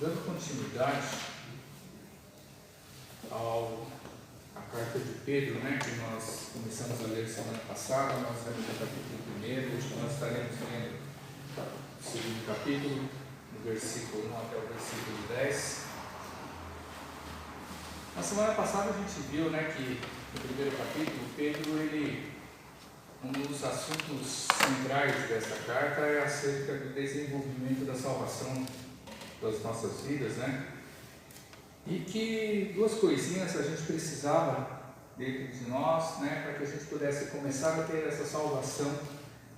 dando continuidade à carta de Pedro, que nós começamos a ler semana passada. Nós lemos o capítulo 1, hoje nós estaremos lendo o segundo capítulo, do versículo 1 até o versículo 10. Na semana passada a gente viu que no primeiro capítulo, Pedro, um dos assuntos centrais dessa carta é acerca do desenvolvimento da salvação das nossas vidas, E que duas coisinhas a gente precisava dentro de nós, para que a gente pudesse começar a ter essa salvação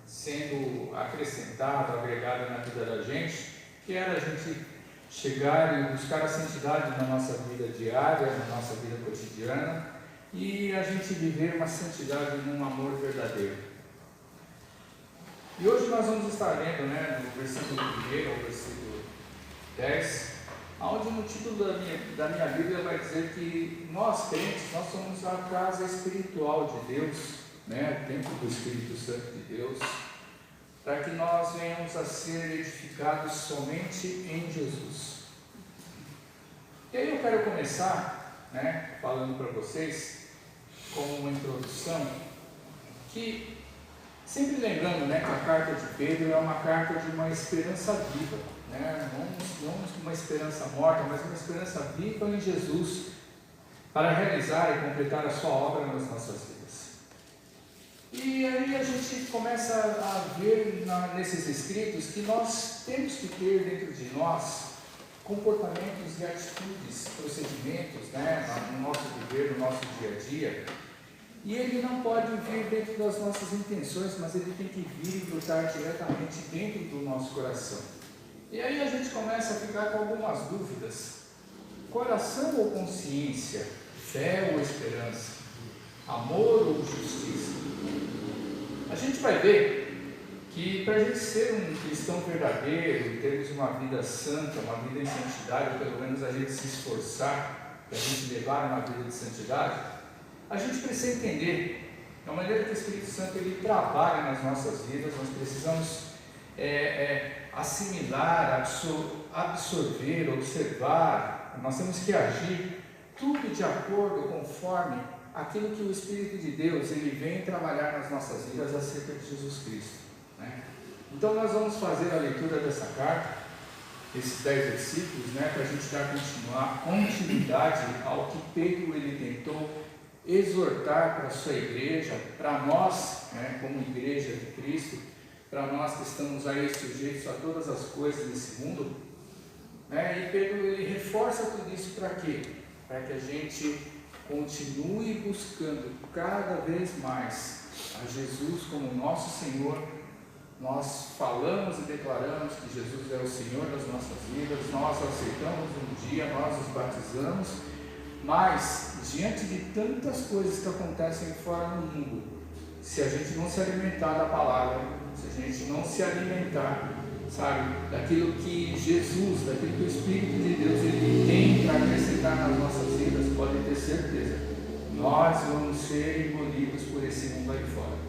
sendo acrescentada, agregada na vida da gente, que era a gente chegar e buscar a santidade na nossa vida diária, na nossa vida cotidiana, e a gente viver uma santidade num amor verdadeiro. E hoje nós vamos estar lendo, no versículo 1 ao versículo 10, onde no título da minha Bíblia vai dizer que nós crentes, nós somos a casa espiritual de Deus, o templo do Espírito Santo de Deus, para que nós venhamos a ser edificados somente em Jesus. E aí eu quero começar, falando para vocês, como uma introdução, que sempre lembrando, que a carta de Pedro é uma carta de uma esperança viva, não uma esperança morta, mas uma esperança viva em Jesus, para realizar e completar a sua obra nas nossas vidas. E aí a gente começa a ver nesses escritos que nós temos que ter dentro de nós comportamentos e atitudes, procedimentos, no nosso viver, no nosso dia a dia. E ele não pode vir dentro das nossas intenções, mas ele tem que vir e brotar diretamente dentro do nosso coração. E aí a gente começa a ficar com algumas dúvidas: coração ou consciência, fé ou esperança, amor ou justiça? A gente vai ver que para a gente ser um cristão verdadeiro, termos uma vida santa, uma vida em santidade, ou pelo menos a gente se esforçar para a gente levar uma vida de santidade, a gente precisa entender da maneira que o Espírito Santo ele trabalha nas nossas vidas. Nós precisamos assimilar, absorver, observar. Nós temos que agir tudo de acordo, conforme aquilo que o Espírito de Deus ele vem trabalhar nas nossas vidas acerca de Jesus Cristo. Então nós vamos fazer a leitura dessa carta, esses 10 versículos, para a gente dar continuidade ao que Pedro ele tentou exortar para a sua igreja, para nós, como igreja de Cristo, para nós que estamos aí sujeitos a todas as coisas desse mundo, e Pedro ele reforça tudo isso para quê? Para que a gente continue buscando cada vez mais a Jesus como nosso Senhor. Nós falamos e declaramos que Jesus é o Senhor das nossas vidas, nós aceitamos um dia, nós nos batizamos, mas diante de tantas coisas que acontecem fora no mundo, se a gente não se alimentar da palavra, se a gente não se alimentar, daquilo que Jesus, daquilo que o Espírito de Deus ele tem para acrescentar nas nossas vidas, pode ter certeza, nós vamos ser engolidos por esse mundo aí fora.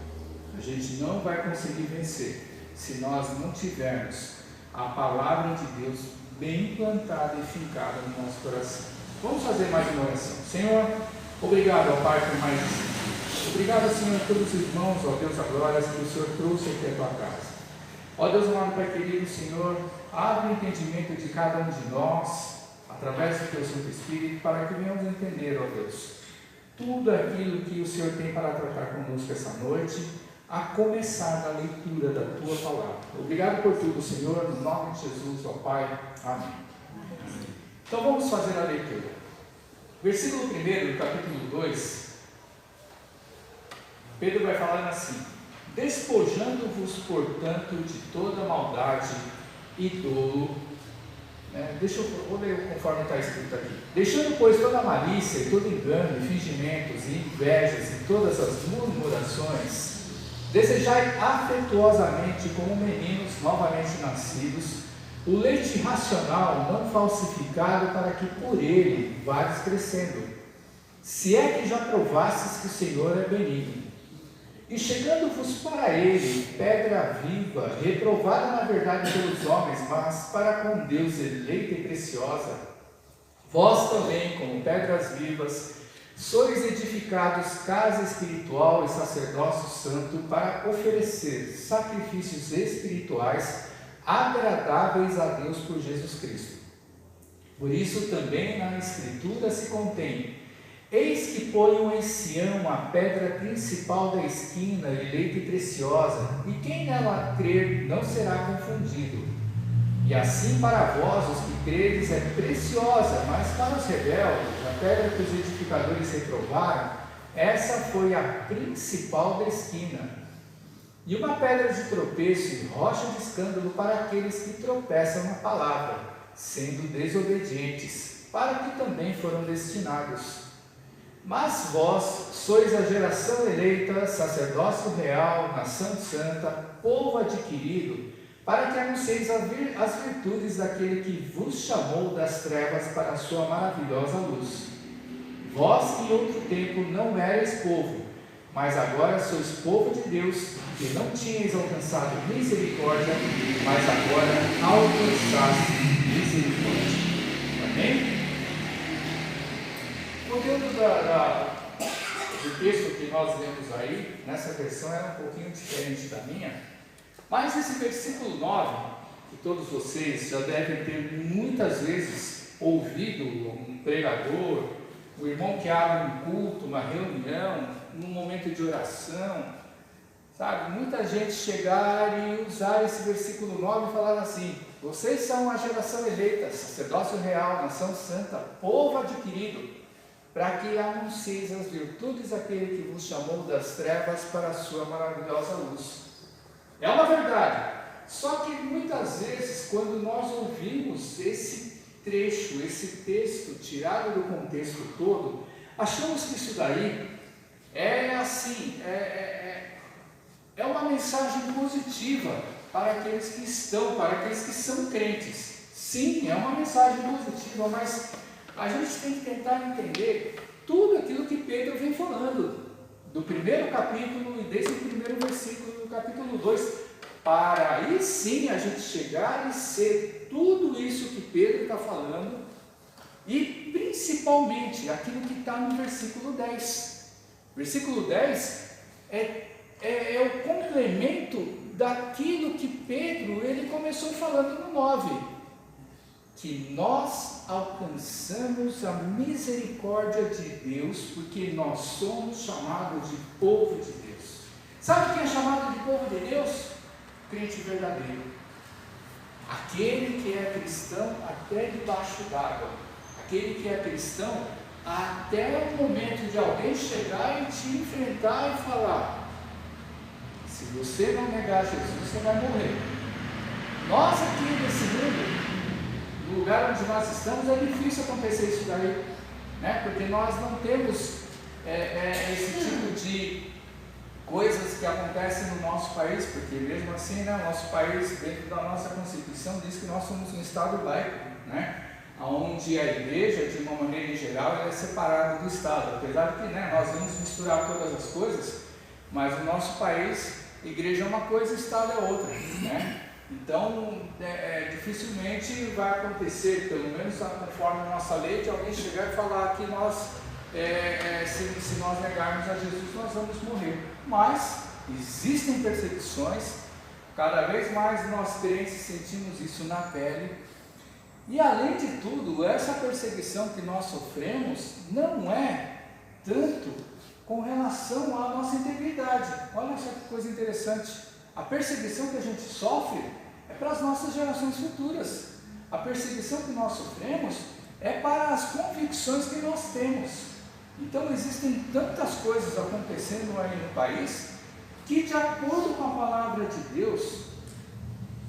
A gente não vai conseguir vencer se nós não tivermos a palavra de Deus bem plantada e fincada no nosso coração. Vamos fazer mais uma oração. Senhor, obrigado, ó Pai, por mais isso. Obrigado, Senhor, a todos os irmãos, ó Deus, a glória que o Senhor trouxe aqui à tua casa. Ó Deus amado, Pai querido, Senhor, abre o entendimento de cada um de nós, através do teu Santo Espírito, para que venhamos entender, ó Deus, tudo aquilo que o Senhor tem para tratar conosco essa noite, a começar da leitura da tua palavra. Obrigado por tudo, Senhor, no nome de Jesus, ó Pai. Amém. Então vamos fazer a leitura. Versículo 1 do capítulo 2, Pedro vai falar assim: despojando-vos, portanto, de toda maldade e dolo. Vou ler conforme está escrito aqui. Deixando, pois, toda malícia e todo engano, e fingimentos, e invejas, e todas as murmurações, desejai afetuosamente, como meninos novamente nascidos, o leite racional não falsificado, para que por ele vades crescendo, se é que já provastes que o Senhor é benigno. E chegando-vos para ele, pedra viva, reprovada na verdade pelos homens, mas para com Deus eleita e preciosa, vós também, como pedras vivas, sois edificados casa espiritual e sacerdócio santo para oferecer sacrifícios espirituais agradáveis a Deus por Jesus Cristo. Por isso também na Escritura se contém: eis que ponho em Sião a pedra principal da esquina, eleita e preciosa, e quem nela crer não será confundido. E assim para vós, os que credes, é preciosa, mas para os rebeldes, a pedra que os edificadores reprovaram, essa foi a principal da esquina. E uma pedra de tropeço e rocha de escândalo para aqueles que tropeçam na palavra, sendo desobedientes, para que também foram destinados. Mas vós sois a geração eleita, sacerdócio real, nação santa, povo adquirido, para que anuncieis as virtudes daquele que vos chamou das trevas para a sua maravilhosa luz. Vós que em outro tempo não erais povo, mas agora sois povo de Deus, que não tinhais alcançado misericórdia, mas agora alcançaste misericórdia. Amém? O conteúdo do texto que nós lemos aí, nessa versão, era um pouquinho diferente da minha. Mas esse versículo 9, que todos vocês já devem ter muitas vezes ouvido um pregador, o irmão que abre um culto, uma reunião, num momento de oração, sabe? Muita gente chegar e usar esse versículo 9 e falar assim: vocês são a geração eleita, sacerdócio real, nação santa, povo adquirido, para que anuncieis as virtudes daquele que vos chamou das trevas para a sua maravilhosa luz. É uma verdade, só que muitas vezes, quando nós ouvimos esse trecho, esse texto tirado do contexto todo, achamos que isso daí é assim, é uma mensagem positiva para aqueles que estão, para aqueles que são crentes. Sim, é uma mensagem positiva, mas a gente tem que tentar entender tudo aquilo que Pedro vem falando, do primeiro capítulo e desde o primeiro versículo do capítulo 2, para aí sim a gente chegar e ser tudo isso que Pedro está falando, e principalmente aquilo que está no versículo 10. Versículo 10 é o complemento daquilo que Pedro ele começou falando no 9, que nós alcançamos a misericórdia de Deus, porque nós somos chamados de povo de Deus. Sabe quem é chamado de povo de Deus? Crente verdadeiro, aquele que é cristão até debaixo d'água, aquele que é cristão até o momento de alguém chegar e te enfrentar e falar: se você não negar Jesus, você vai morrer. Nós aqui nesse mundo, no lugar onde nós estamos, é difícil acontecer isso daí, né? Porque nós não temos esse tipo de coisas que acontecem no nosso país, porque mesmo assim, né, o nosso país, dentro da nossa Constituição, diz que nós somos um Estado laico, né, onde a igreja, de uma maneira em geral, ela é separada do Estado, apesar de que, né, nós vamos misturar todas as coisas, mas no nosso país, igreja é uma coisa, Estado é outra, né? Então, dificilmente vai acontecer, pelo menos conforme a nossa lei, de alguém chegar e falar que nós, se nós negarmos a Jesus, nós vamos morrer. Mas existem perseguições, cada vez mais nós crentes sentimos isso na pele, e além de tudo, essa perseguição que nós sofremos não é tanto com relação à nossa integridade. Olha só que coisa interessante, a perseguição que a gente sofre é para as nossas gerações futuras, a perseguição que nós sofremos é para as convicções que nós temos. Então existem tantas coisas acontecendo aí no país, que de acordo com a palavra de Deus,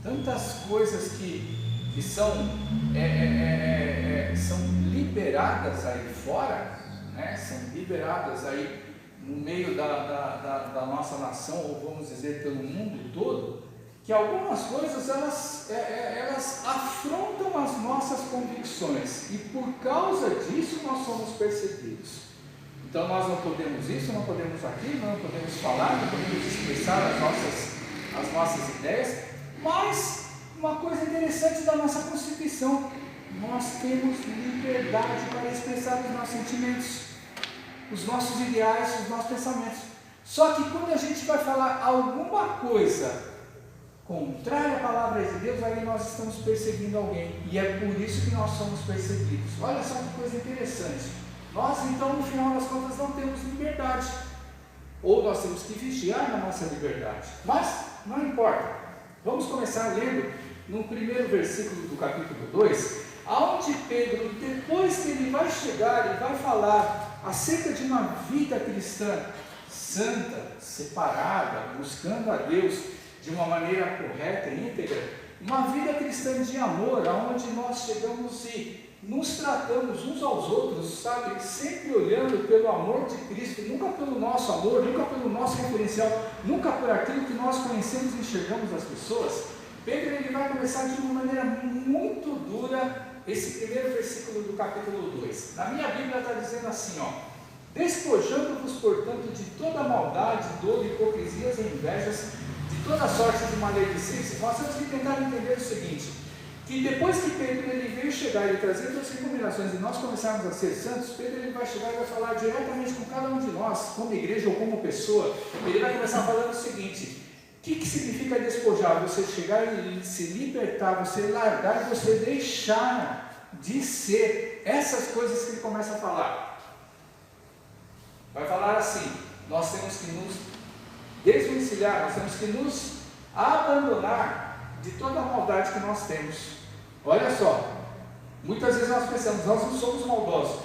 tantas coisas que são liberadas aí fora, né? São liberadas aí no meio da nossa nação, ou vamos dizer pelo mundo todo, que algumas coisas elas afrontam as nossas convicções, e por causa disso nós somos perseguidos. Então nós não podemos isso, não podemos aquilo, não podemos falar, não podemos expressar as nossas ideias, mas uma coisa interessante da nossa Constituição, nós temos liberdade para expressar os nossos sentimentos, os nossos ideais, os nossos pensamentos. Só que quando a gente vai falar alguma coisa contrária à palavra de Deus, aí nós estamos perseguindo alguém, e é por isso que nós somos perseguidos. Olha só que coisa interessante, nós então no final das contas não temos liberdade, ou nós temos que vigiar na nossa liberdade, mas não importa. Vamos começar lendo no primeiro versículo do capítulo 2, aonde Pedro, depois que ele vai chegar e vai falar acerca de uma vida cristã santa, separada, buscando a Deus de uma maneira correta e íntegra, uma vida cristã de amor, aonde nós chegamos e nos tratamos uns aos outros, sabe, sempre olhando pelo amor de Cristo, nunca pelo nosso amor, nunca pelo nosso referencial, nunca por aquilo que nós conhecemos e enxergamos das pessoas. Pedro ele vai começar de uma maneira muito dura esse primeiro versículo do capítulo 2. Na minha Bíblia está dizendo assim, despojando-vos, portanto, de toda maldade, dor, hipocrisias e invejas, de toda sorte de maledicência. Nós temos que tentar entender o seguinte, que depois que Pedro ele veio chegar e trazer todas as recomendações e nós começarmos a ser santos, Pedro ele vai chegar e vai falar diretamente com cada um de nós, como igreja ou como pessoa. Ele vai começar falando o seguinte: o que significa despojar? Você chegar e se libertar, você largar e você deixar de ser essas coisas que ele começa a falar. Vai falar assim: nós temos que nos desvencilhar, nós temos que nos abandonar de toda a maldade que nós temos. Olha só, muitas vezes nós pensamos, nós não somos maldosos.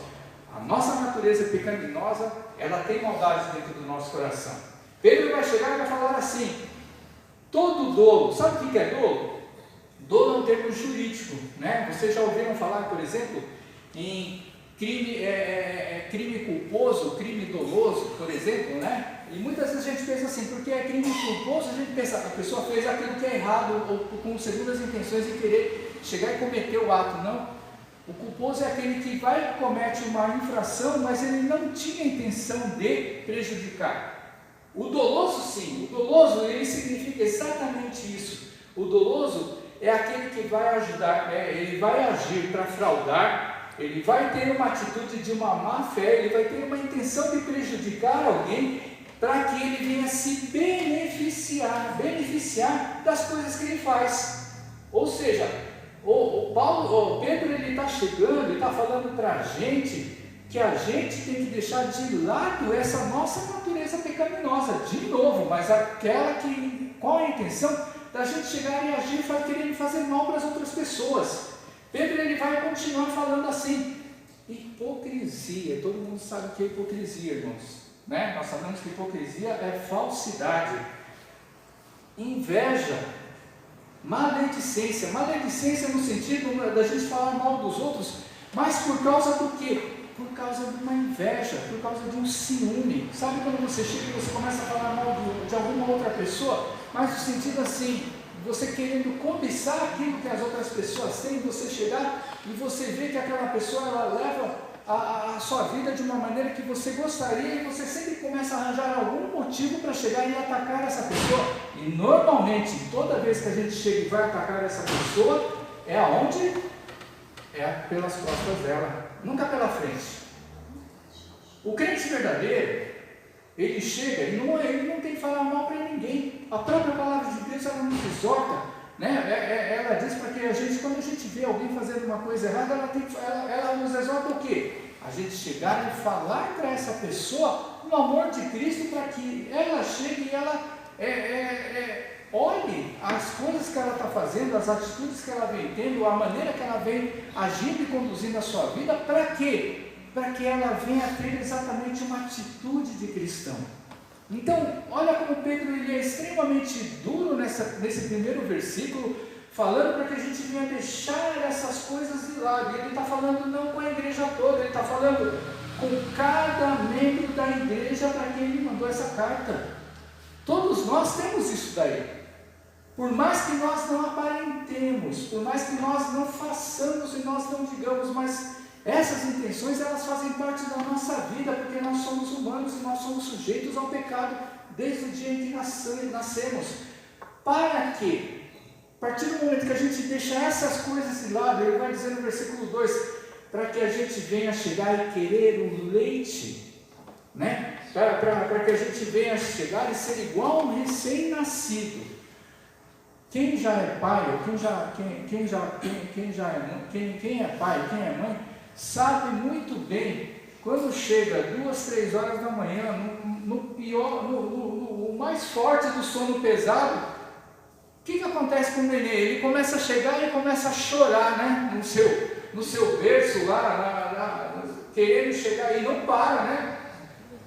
A nossa natureza pecaminosa, ela tem maldade dentro do nosso coração. Pedro vai chegar e vai falar assim: todo dolo, sabe o que é dolo? Dolo é um termo jurídico, né? Vocês já ouviram falar, por exemplo, em crime culposo, crime doloso, por exemplo, né? E muitas vezes a gente pensa assim, porque é crime culposo, a gente pensa, a pessoa fez aquilo que é errado, ou com segundas intenções de querer chegar e cometer o ato. Não. O culposo é aquele que vai e comete uma infração, mas ele não tinha intenção de prejudicar. O doloso, sim, o doloso, ele significa exatamente isso. O doloso é aquele que vai ajudar, ele vai agir para fraudar, ele vai ter uma atitude de uma má fé, ele vai ter uma intenção de prejudicar alguém, para que ele venha se beneficiar das coisas que ele faz. Ou seja, o Pedro ele está chegando, ele está falando para a gente que a gente tem que deixar de lado essa nossa natureza pecaminosa, de novo, mas aquela que, qual é a intenção da gente chegar e agir querendo fazer mal para as outras pessoas. Pedro ele vai continuar falando assim: hipocrisia. Todo mundo sabe o que é hipocrisia, irmãos, né? Nós sabemos que hipocrisia é falsidade, inveja, maledicência no sentido da gente falar mal dos outros, mas por causa do quê? Por causa de uma inveja, por causa de um ciúme. Sabe quando você chega e você começa a falar mal de alguma outra pessoa, mas no sentido assim, você querendo cobiçar aquilo que as outras pessoas têm, você chegar e você vê que aquela pessoa ela leva a sua vida de uma maneira que você gostaria, e você sempre começa a arranjar algum motivo para chegar e atacar essa pessoa. E normalmente, toda vez que a gente chega e vai atacar essa pessoa, é aonde? É pelas costas dela, nunca pela frente. O crente verdadeiro, ele chega e ele não tem que falar mal para ninguém. A própria palavra de Deus, ela nos exorta, né? Ela diz para que a gente, quando a gente vê alguém fazendo uma coisa errada, ela nos exorta o quê? A gente chegar e falar para essa pessoa o amor de Cristo, para que ela chegue e ela olhe as coisas que ela está fazendo, as atitudes que ela vem tendo, a maneira que ela vem agindo e conduzindo a sua vida. Para quê? Para que ela venha ter exatamente uma atitude de cristão. Então, olha como Pedro ele é extremamente duro nesse primeiro versículo, falando para que a gente venha deixar essas coisas de lado. E ele está falando não com a igreja toda, ele está falando com cada membro da igreja para quem ele mandou essa carta. Todos nós temos isso daí. Por mais que nós não aparentemos, por mais que nós não façamos e nós não digamos, mas Essas intenções, elas fazem parte da nossa vida, porque nós somos humanos e nós somos sujeitos ao pecado desde o dia em que nascemos. Para quê? A partir do momento que a gente deixa essas coisas de lado, ele vai dizer no versículo 2, para que a gente venha chegar e querer o leite, né? Para que a gente venha chegar e ser igual a um recém-nascido. Quem já é pai, ou quem é pai, quem é mãe, sabe muito bem, quando chega 2, 3 horas da manhã, no mais forte do sono pesado, o que acontece com o nenê? Ele começa a chegar e começa a chorar, né? No seu berço lá, querendo chegar e não para, né?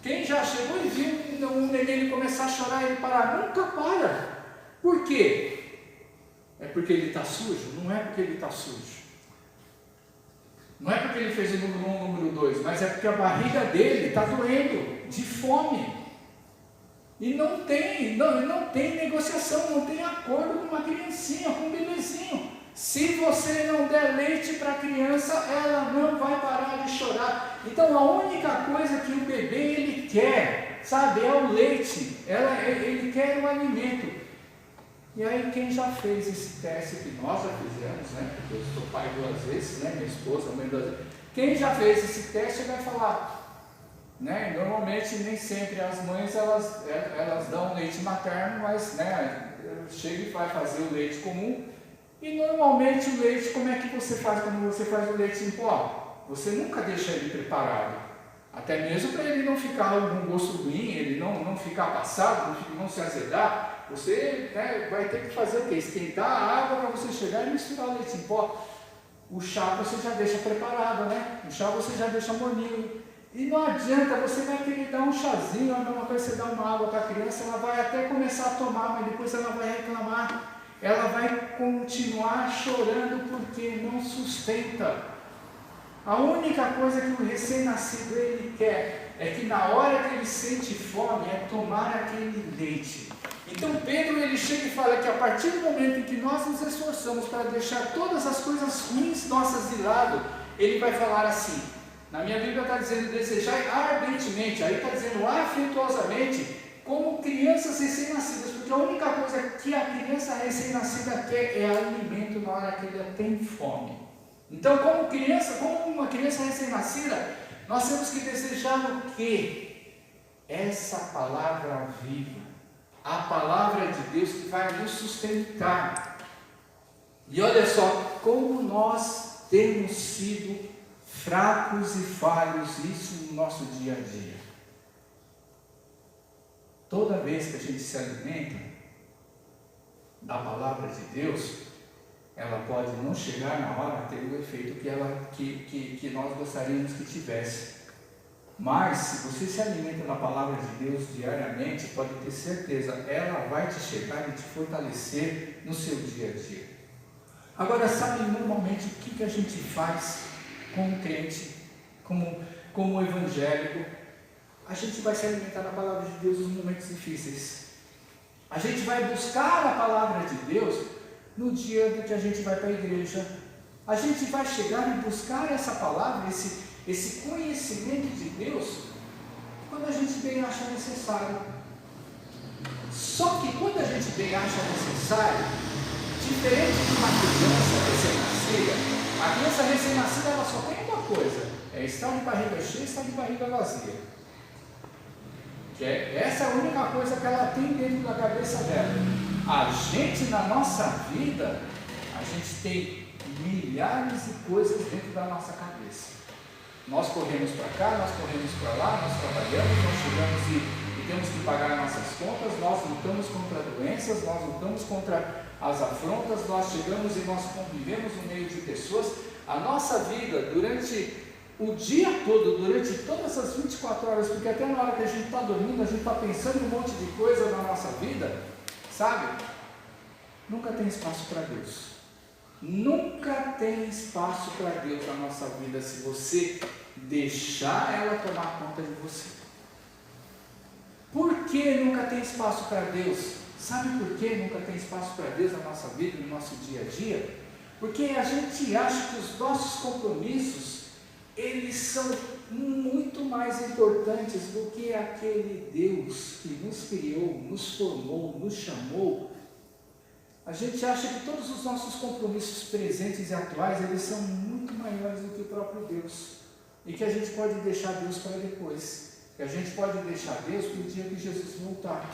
Quem já chegou e viu um nenê ele começar a chorar e ele parar? Nunca para. Por quê? É porque ele está sujo? Não é porque ele está sujo. Não é porque ele fez o número 1, o número 2, mas é porque a barriga dele está doendo, de fome. E não tem negociação, não tem acordo com uma criancinha, com um bebezinho. Se você não der leite para a criança, ela não vai parar de chorar. Então a única coisa que o bebê ele quer, sabe, é o leite. Ele quer o alimento. E aí quem já fez esse teste, que nós já fizemos, né? Porque eu sou pai 2 vezes, né? Minha esposa, mãe 2 vezes. Quem já fez esse teste vai falar, né? Normalmente nem sempre as mães elas dão leite materno, mas, né? Chega e vai fazer o leite comum. E normalmente o leite, como é que você faz quando você faz o leite em pó? Você nunca deixa ele preparado. Até mesmo para ele não ficar com gosto ruim, ele não ficar passado, não se azedar. Você, né, vai ter que fazer o quê? Esquentar a água para você chegar e misturar o leite em pó. O chá você já deixa preparado, né? O chá você já deixa morninho. E não adianta, você vai querer dar um chazinho, a mesma coisa você dá uma água para a criança, ela vai até começar a tomar, mas depois ela vai reclamar. Ela vai continuar chorando porque não sustenta. A única coisa que o recém-nascido ele quer é que na hora que ele sente fome é tomar aquele leite. Então Pedro ele chega e fala que a partir do momento em que nós nos esforçamos para deixar todas as coisas ruins nossas de lado, ele vai falar assim, na minha Bíblia está dizendo desejai ardentemente, aí está dizendo afetuosamente, como crianças recém-nascidas, porque a única coisa que a criança recém-nascida quer é alimento na hora que ela tem fome. Então, como uma criança recém-nascida, nós temos que desejar o quê? Essa palavra viva, a palavra de Deus que vai nos sustentar. E olha só, como nós temos sido fracos e falhos isso no nosso dia a dia. Toda vez que a gente se alimenta da palavra de Deus, ela pode não chegar na hora a ter o efeito que nós gostaríamos que tivesse. Mas, se você se alimenta da palavra de Deus diariamente, pode ter certeza, ela vai te chegar e te fortalecer no seu dia a dia. Agora, sabe normalmente o que a gente faz como crente, como evangélico? A gente vai se alimentar da palavra de Deus nos momentos difíceis. A gente vai buscar a palavra de Deus no dia em que a gente vai para a igreja. A gente vai chegar e buscar essa palavra, esse conhecimento de Deus, quando a gente bem acha necessário. Só que quando a gente bem acha necessário, diferente de uma criança recém-nascida, a criança recém-nascida ela só tem uma coisa, é estar de barriga cheia e estar de barriga vazia. Essa é a única coisa que ela tem dentro da cabeça dela. A gente, na nossa vida, a gente tem milhares de coisas dentro da nossa cabeça. Nós corremos para cá, nós corremos para lá, nós trabalhamos, nós chegamos e temos que pagar nossas contas, nós lutamos contra doenças, nós lutamos contra as afrontas, nós chegamos e nós convivemos no meio de pessoas. A nossa vida, durante o dia todo, durante todas as 24 horas, porque até na hora que a gente está dormindo, a gente está pensando em um monte de coisa na nossa vida, sabe? Nunca tem espaço para Deus. Nunca tem espaço para Deus na nossa vida se você deixar ela tomar conta de você. Por que nunca tem espaço para Deus? Sabe por que nunca tem espaço para Deus na nossa vida, no nosso dia a dia? Porque a gente acha que os nossos compromissos eles são muito mais importantes do que aquele Deus que nos criou, nos formou, nos chamou. A gente acha que todos os nossos compromissos presentes e atuais, eles são muito maiores do que o próprio Deus, e que a gente pode deixar Deus para depois, que a gente pode deixar Deus para o dia que Jesus voltar.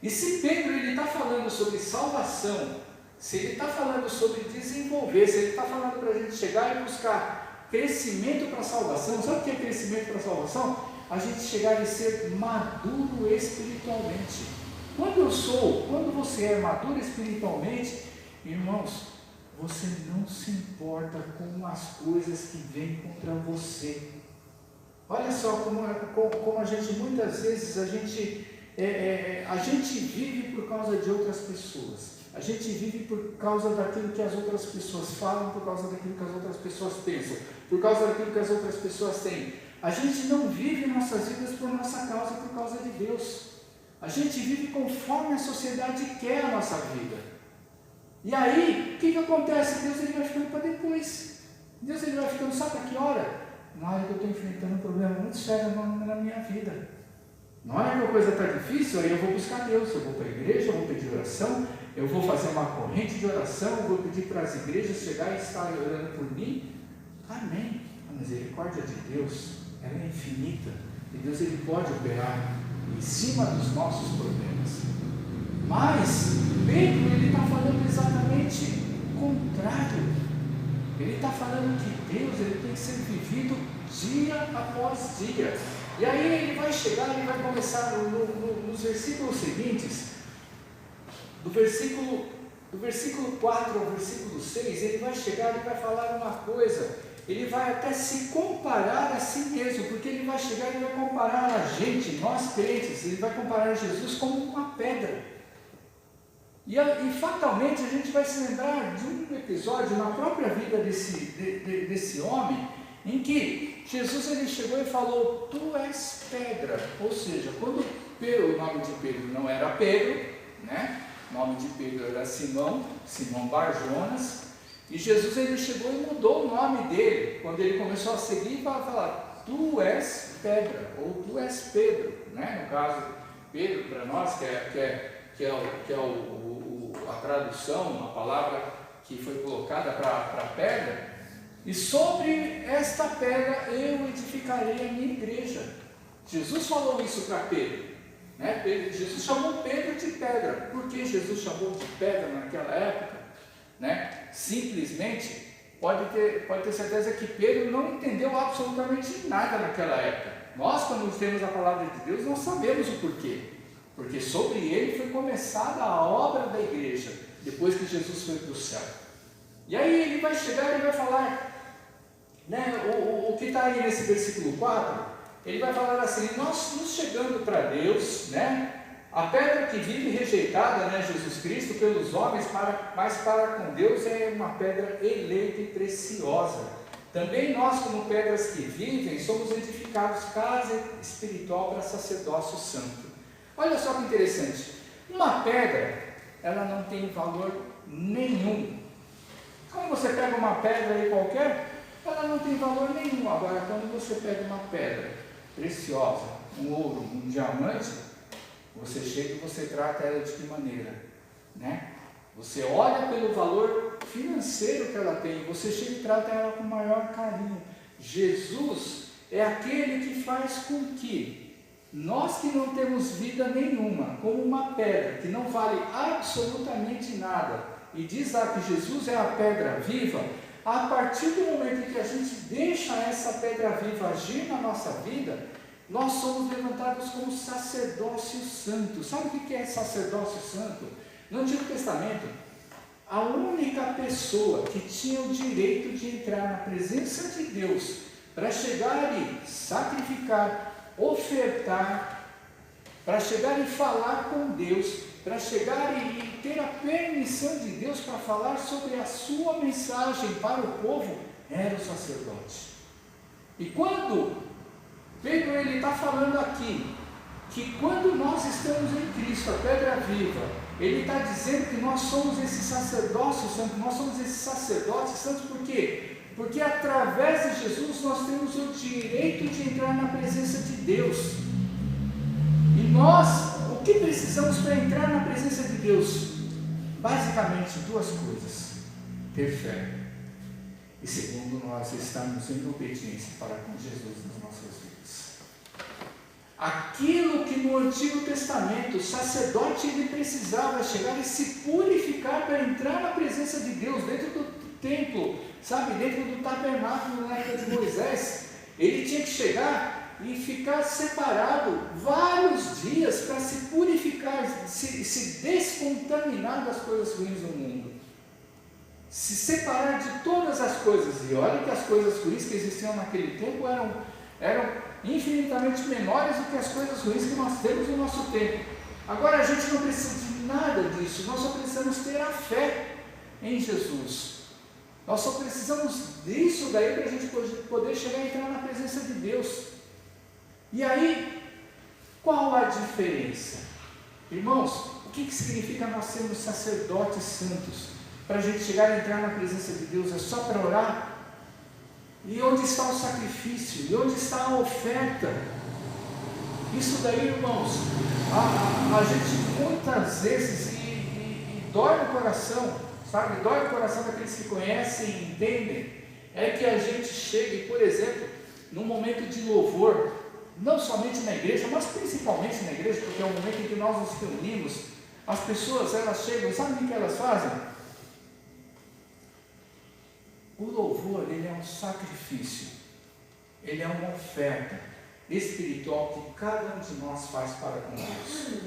E se Pedro está falando sobre salvação, se ele está falando sobre desenvolver, se ele está falando para a gente chegar e buscar crescimento para a salvação, sabe o que é crescimento para a salvação? A gente chegar e ser maduro espiritualmente. Quando você é maduro espiritualmente, irmãos, você não se importa com as coisas que vêm contra você. Olha só como a gente, muitas vezes, a gente vive por causa de outras pessoas. A gente vive por causa daquilo que as outras pessoas falam, por causa daquilo que as outras pessoas pensam, por causa daquilo que as outras pessoas têm. A gente não vive nossas vidas por nossa causa, por causa de Deus. A gente vive conforme a sociedade quer a nossa vida. E aí, o que acontece? Deus ele vai ficando para depois. Deus ele vai ficando, sabe a que hora? Na hora que eu estou enfrentando um problema muito sério na minha vida. Na hora que a coisa está difícil, aí eu vou buscar Deus. Eu vou para a igreja, eu vou pedir oração, eu vou fazer uma corrente de oração, eu vou pedir para as igrejas chegar e estar orando por mim. Amém. A misericórdia de Deus, ela é infinita. E Deus ele pode operar em cima dos nossos problemas. Mas Pedro ele está falando exatamente o contrário. Ele está falando que Deus ele tem que ser vivido dia após dia. E aí ele vai chegar, ele vai começar nos versículos seguintes, do versículo 4 ao versículo 6, ele vai chegar e vai falar uma coisa. Ele vai até se comparar a si mesmo, porque ele vai chegar e vai comparar a gente, nós crentes, ele vai comparar Jesus como uma pedra. E fatalmente a gente vai se lembrar de um episódio na própria vida desse homem, em que Jesus ele chegou e falou: tu és pedra. Ou seja, quando o nome de Pedro não era Pedro, né? O nome de Pedro era Simão Barjonas. E Jesus ele chegou e mudou o nome dele, quando ele começou a seguir para falar: tu és pedra, ou tu és Pedro, né? No caso, Pedro para nós, que é a tradução, a palavra que foi colocada para pedra. E sobre esta pedra eu edificarei a minha igreja. Jesus falou isso para Pedro, né? Jesus chamou Pedro de pedra. Por que Jesus chamou de pedra naquela época? Né? Simplesmente, pode ter certeza que Pedro não entendeu absolutamente nada naquela época. Nós, quando temos a palavra de Deus, nós sabemos o porquê. Porque sobre ele foi começada a obra da igreja, depois que Jesus foi para o céu. E aí ele vai chegar e vai falar, né, o que está aí nesse versículo 4, ele vai falar assim: nós nos chegando para Deus, né? A pedra que vive rejeitada, né, Jesus Cristo, pelos homens, mas para com Deus é uma pedra eleita e preciosa. Também nós, como pedras que vivem, somos edificados casa espiritual para sacerdócio santo. Olha só que interessante. Uma pedra, ela não tem valor nenhum. Quando você pega uma pedra aí qualquer, ela não tem valor nenhum. Agora, quando você pega uma pedra preciosa, um ouro, um diamante, você chega e você trata ela de que maneira? Né? Você olha pelo valor financeiro que ela tem, você chega e trata ela com maior carinho. Jesus é aquele que faz com que nós que não temos vida nenhuma, como uma pedra que não vale absolutamente nada, e diz lá que Jesus é a pedra viva, a partir do momento em que a gente deixa essa pedra viva agir na nossa vida, nós somos levantados como sacerdócio santo. Sabe o que é sacerdócio santo? No Antigo Testamento, a única pessoa que tinha o direito de entrar na presença de Deus para chegar e sacrificar, ofertar, para chegar e falar com Deus, para chegar e ter a permissão de Deus para falar sobre a sua mensagem para o povo, era o sacerdote. E quando Pedro está falando aqui que quando nós estamos em Cristo, a pedra viva, ele está dizendo que nós somos esse sacerdócio santo, nós somos esse sacerdote santo porque Porque através de Jesus nós temos o direito de entrar na presença de Deus. E nós, o que precisamos para entrar na presença de Deus? Basicamente duas coisas: ter fé, e segundo, nós estamos em obediência para com Jesus nas nossas vidas. Aquilo que no Antigo Testamento o sacerdote ele precisava chegar e se purificar para entrar na presença de Deus dentro do templo, sabe, dentro do tabernáculo na época de Moisés, ele tinha que chegar e ficar separado vários dias para se purificar, se descontaminar das coisas ruins do mundo, se separar de todas as coisas. E olha que as coisas ruins que existiam naquele tempo eram infinitamente menores do que as coisas ruins que nós temos no nosso tempo. Agora a gente não precisa de nada disso, nós só precisamos ter a fé em Jesus. Nós só precisamos disso daí para a gente poder chegar e entrar na presença de Deus. E aí, qual a diferença? Irmãos, o que significa nós sermos sacerdotes santos? Para a gente chegar e entrar na presença de Deus é só para orar? E onde está o sacrifício? E onde está a oferta? Isso daí, irmãos, a gente muitas vezes e dói no coração, sabe? Dói no coração daqueles que conhecem e entendem. É que a gente chegue, por exemplo, num momento de louvor, não somente na igreja, mas principalmente na igreja, porque é o momento em que nós nos reunimos. As pessoas, elas chegam, sabe o que elas fazem? O louvor, ele é um sacrifício, ele é uma oferta espiritual que cada um de nós faz para com Deus.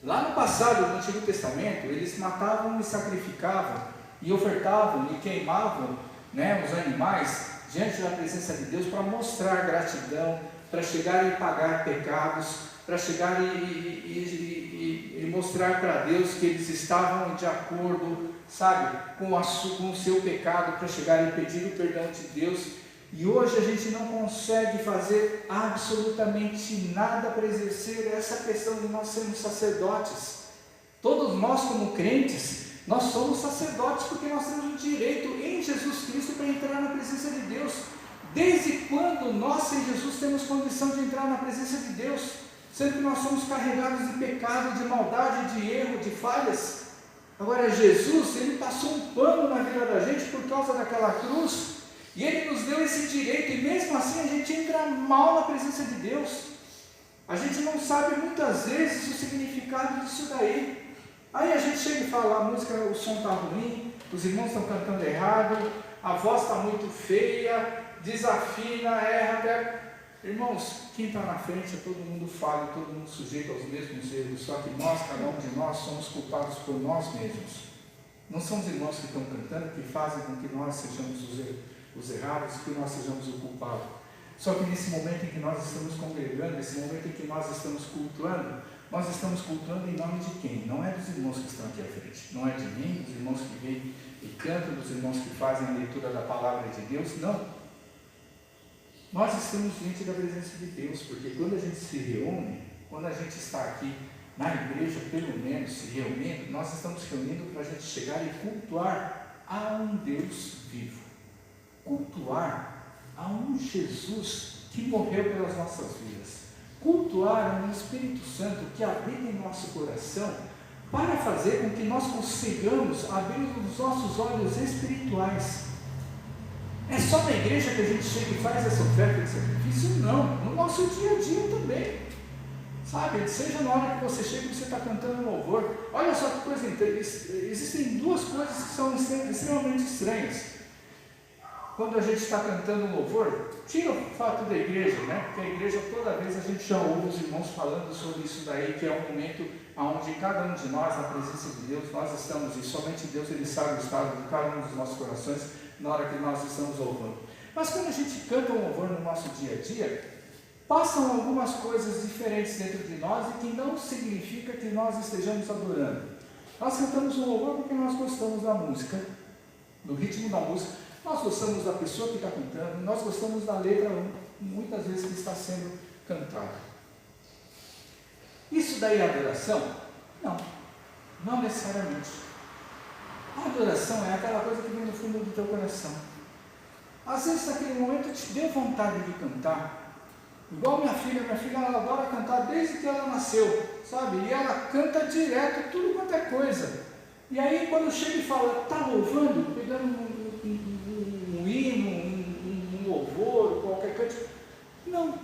Lá no passado, no Antigo Testamento, eles matavam e sacrificavam, e ofertavam e queimavam, os animais diante da presença de Deus para mostrar gratidão, para chegar e pagar pecados, para chegar e mostrar para Deus que eles estavam de acordo, sabe, com o seu pecado, para chegar e pedir o perdão de Deus. E hoje a gente não consegue fazer absolutamente nada para exercer essa questão de nós sermos sacerdotes. Todos nós, como crentes, nós somos sacerdotes porque nós temos o direito em Jesus Cristo para entrar na presença de Deus. Desde quando nós, sem Jesus, temos condição de entrar na presença de Deus? Sendo que nós somos carregados de pecado, de maldade, de erro, de falhas. Agora Jesus, ele passou um pano na vida da gente por causa daquela cruz, e ele nos deu esse direito, e mesmo assim a gente entra mal na presença de Deus. A gente não sabe muitas vezes o significado disso daí. Aí a gente chega e fala, a música, o som está ruim, os irmãos estão cantando errado, a voz está muito feia, desafina, erra até. Irmãos, quem está na frente é todo mundo falho, todo mundo sujeito aos mesmos erros, só que nós, cada um de nós, somos culpados por nós mesmos. Não são os irmãos que estão cantando que fazem com que nós sejamos os errados, que nós sejamos o culpado. Só que nesse momento em que nós estamos congregando, nesse momento em que nós estamos cultuando em nome de quem? Não é dos irmãos que estão aqui à frente, não é de mim, dos irmãos que vêm e cantam, dos irmãos que fazem a leitura da palavra de Deus, não. Nós estamos diante da presença de Deus, porque quando a gente se reúne, quando a gente está aqui na igreja, pelo menos se reunindo, nós estamos reunindo para a gente chegar e cultuar a um Deus vivo, cultuar a um Jesus que morreu pelas nossas vidas, cultuar a um Espírito Santo que habita em nosso coração, para fazer com que nós consigamos abrir os nossos olhos espirituais. É só na igreja que a gente chega e faz essa oferta de sacrifício? Não, no nosso dia a dia também, sabe? Seja na hora que você chega e você está cantando louvor. Olha só que coisa interessante, existem duas coisas que são extremamente estranhas. Quando a gente está cantando louvor, tira o fato da igreja, porque a igreja toda vez a gente já ouve os irmãos falando sobre isso daí, que é um momento onde cada um de nós, na presença de Deus, nós estamos, e somente Deus ele sabe o estado de cada um dos nossos corações, na hora que nós estamos louvando. Mas quando a gente canta um louvor no nosso dia a dia, passam algumas coisas diferentes dentro de nós e que não significa que nós estejamos adorando. Nós cantamos um louvor porque nós gostamos da música, do ritmo da música, nós gostamos da pessoa que está cantando, nós gostamos da letra, muitas vezes, que está sendo cantada. Isso daí é adoração? Não, não necessariamente. A adoração é aquela coisa que vem do fundo do teu coração. Às vezes naquele momento te deu vontade de cantar. Igual minha filha ela adora cantar desde que ela nasceu, sabe? E ela canta direto, tudo quanto é coisa. E aí quando chega e fala, está louvando, pegando um hino, um louvor, qualquer coisa, não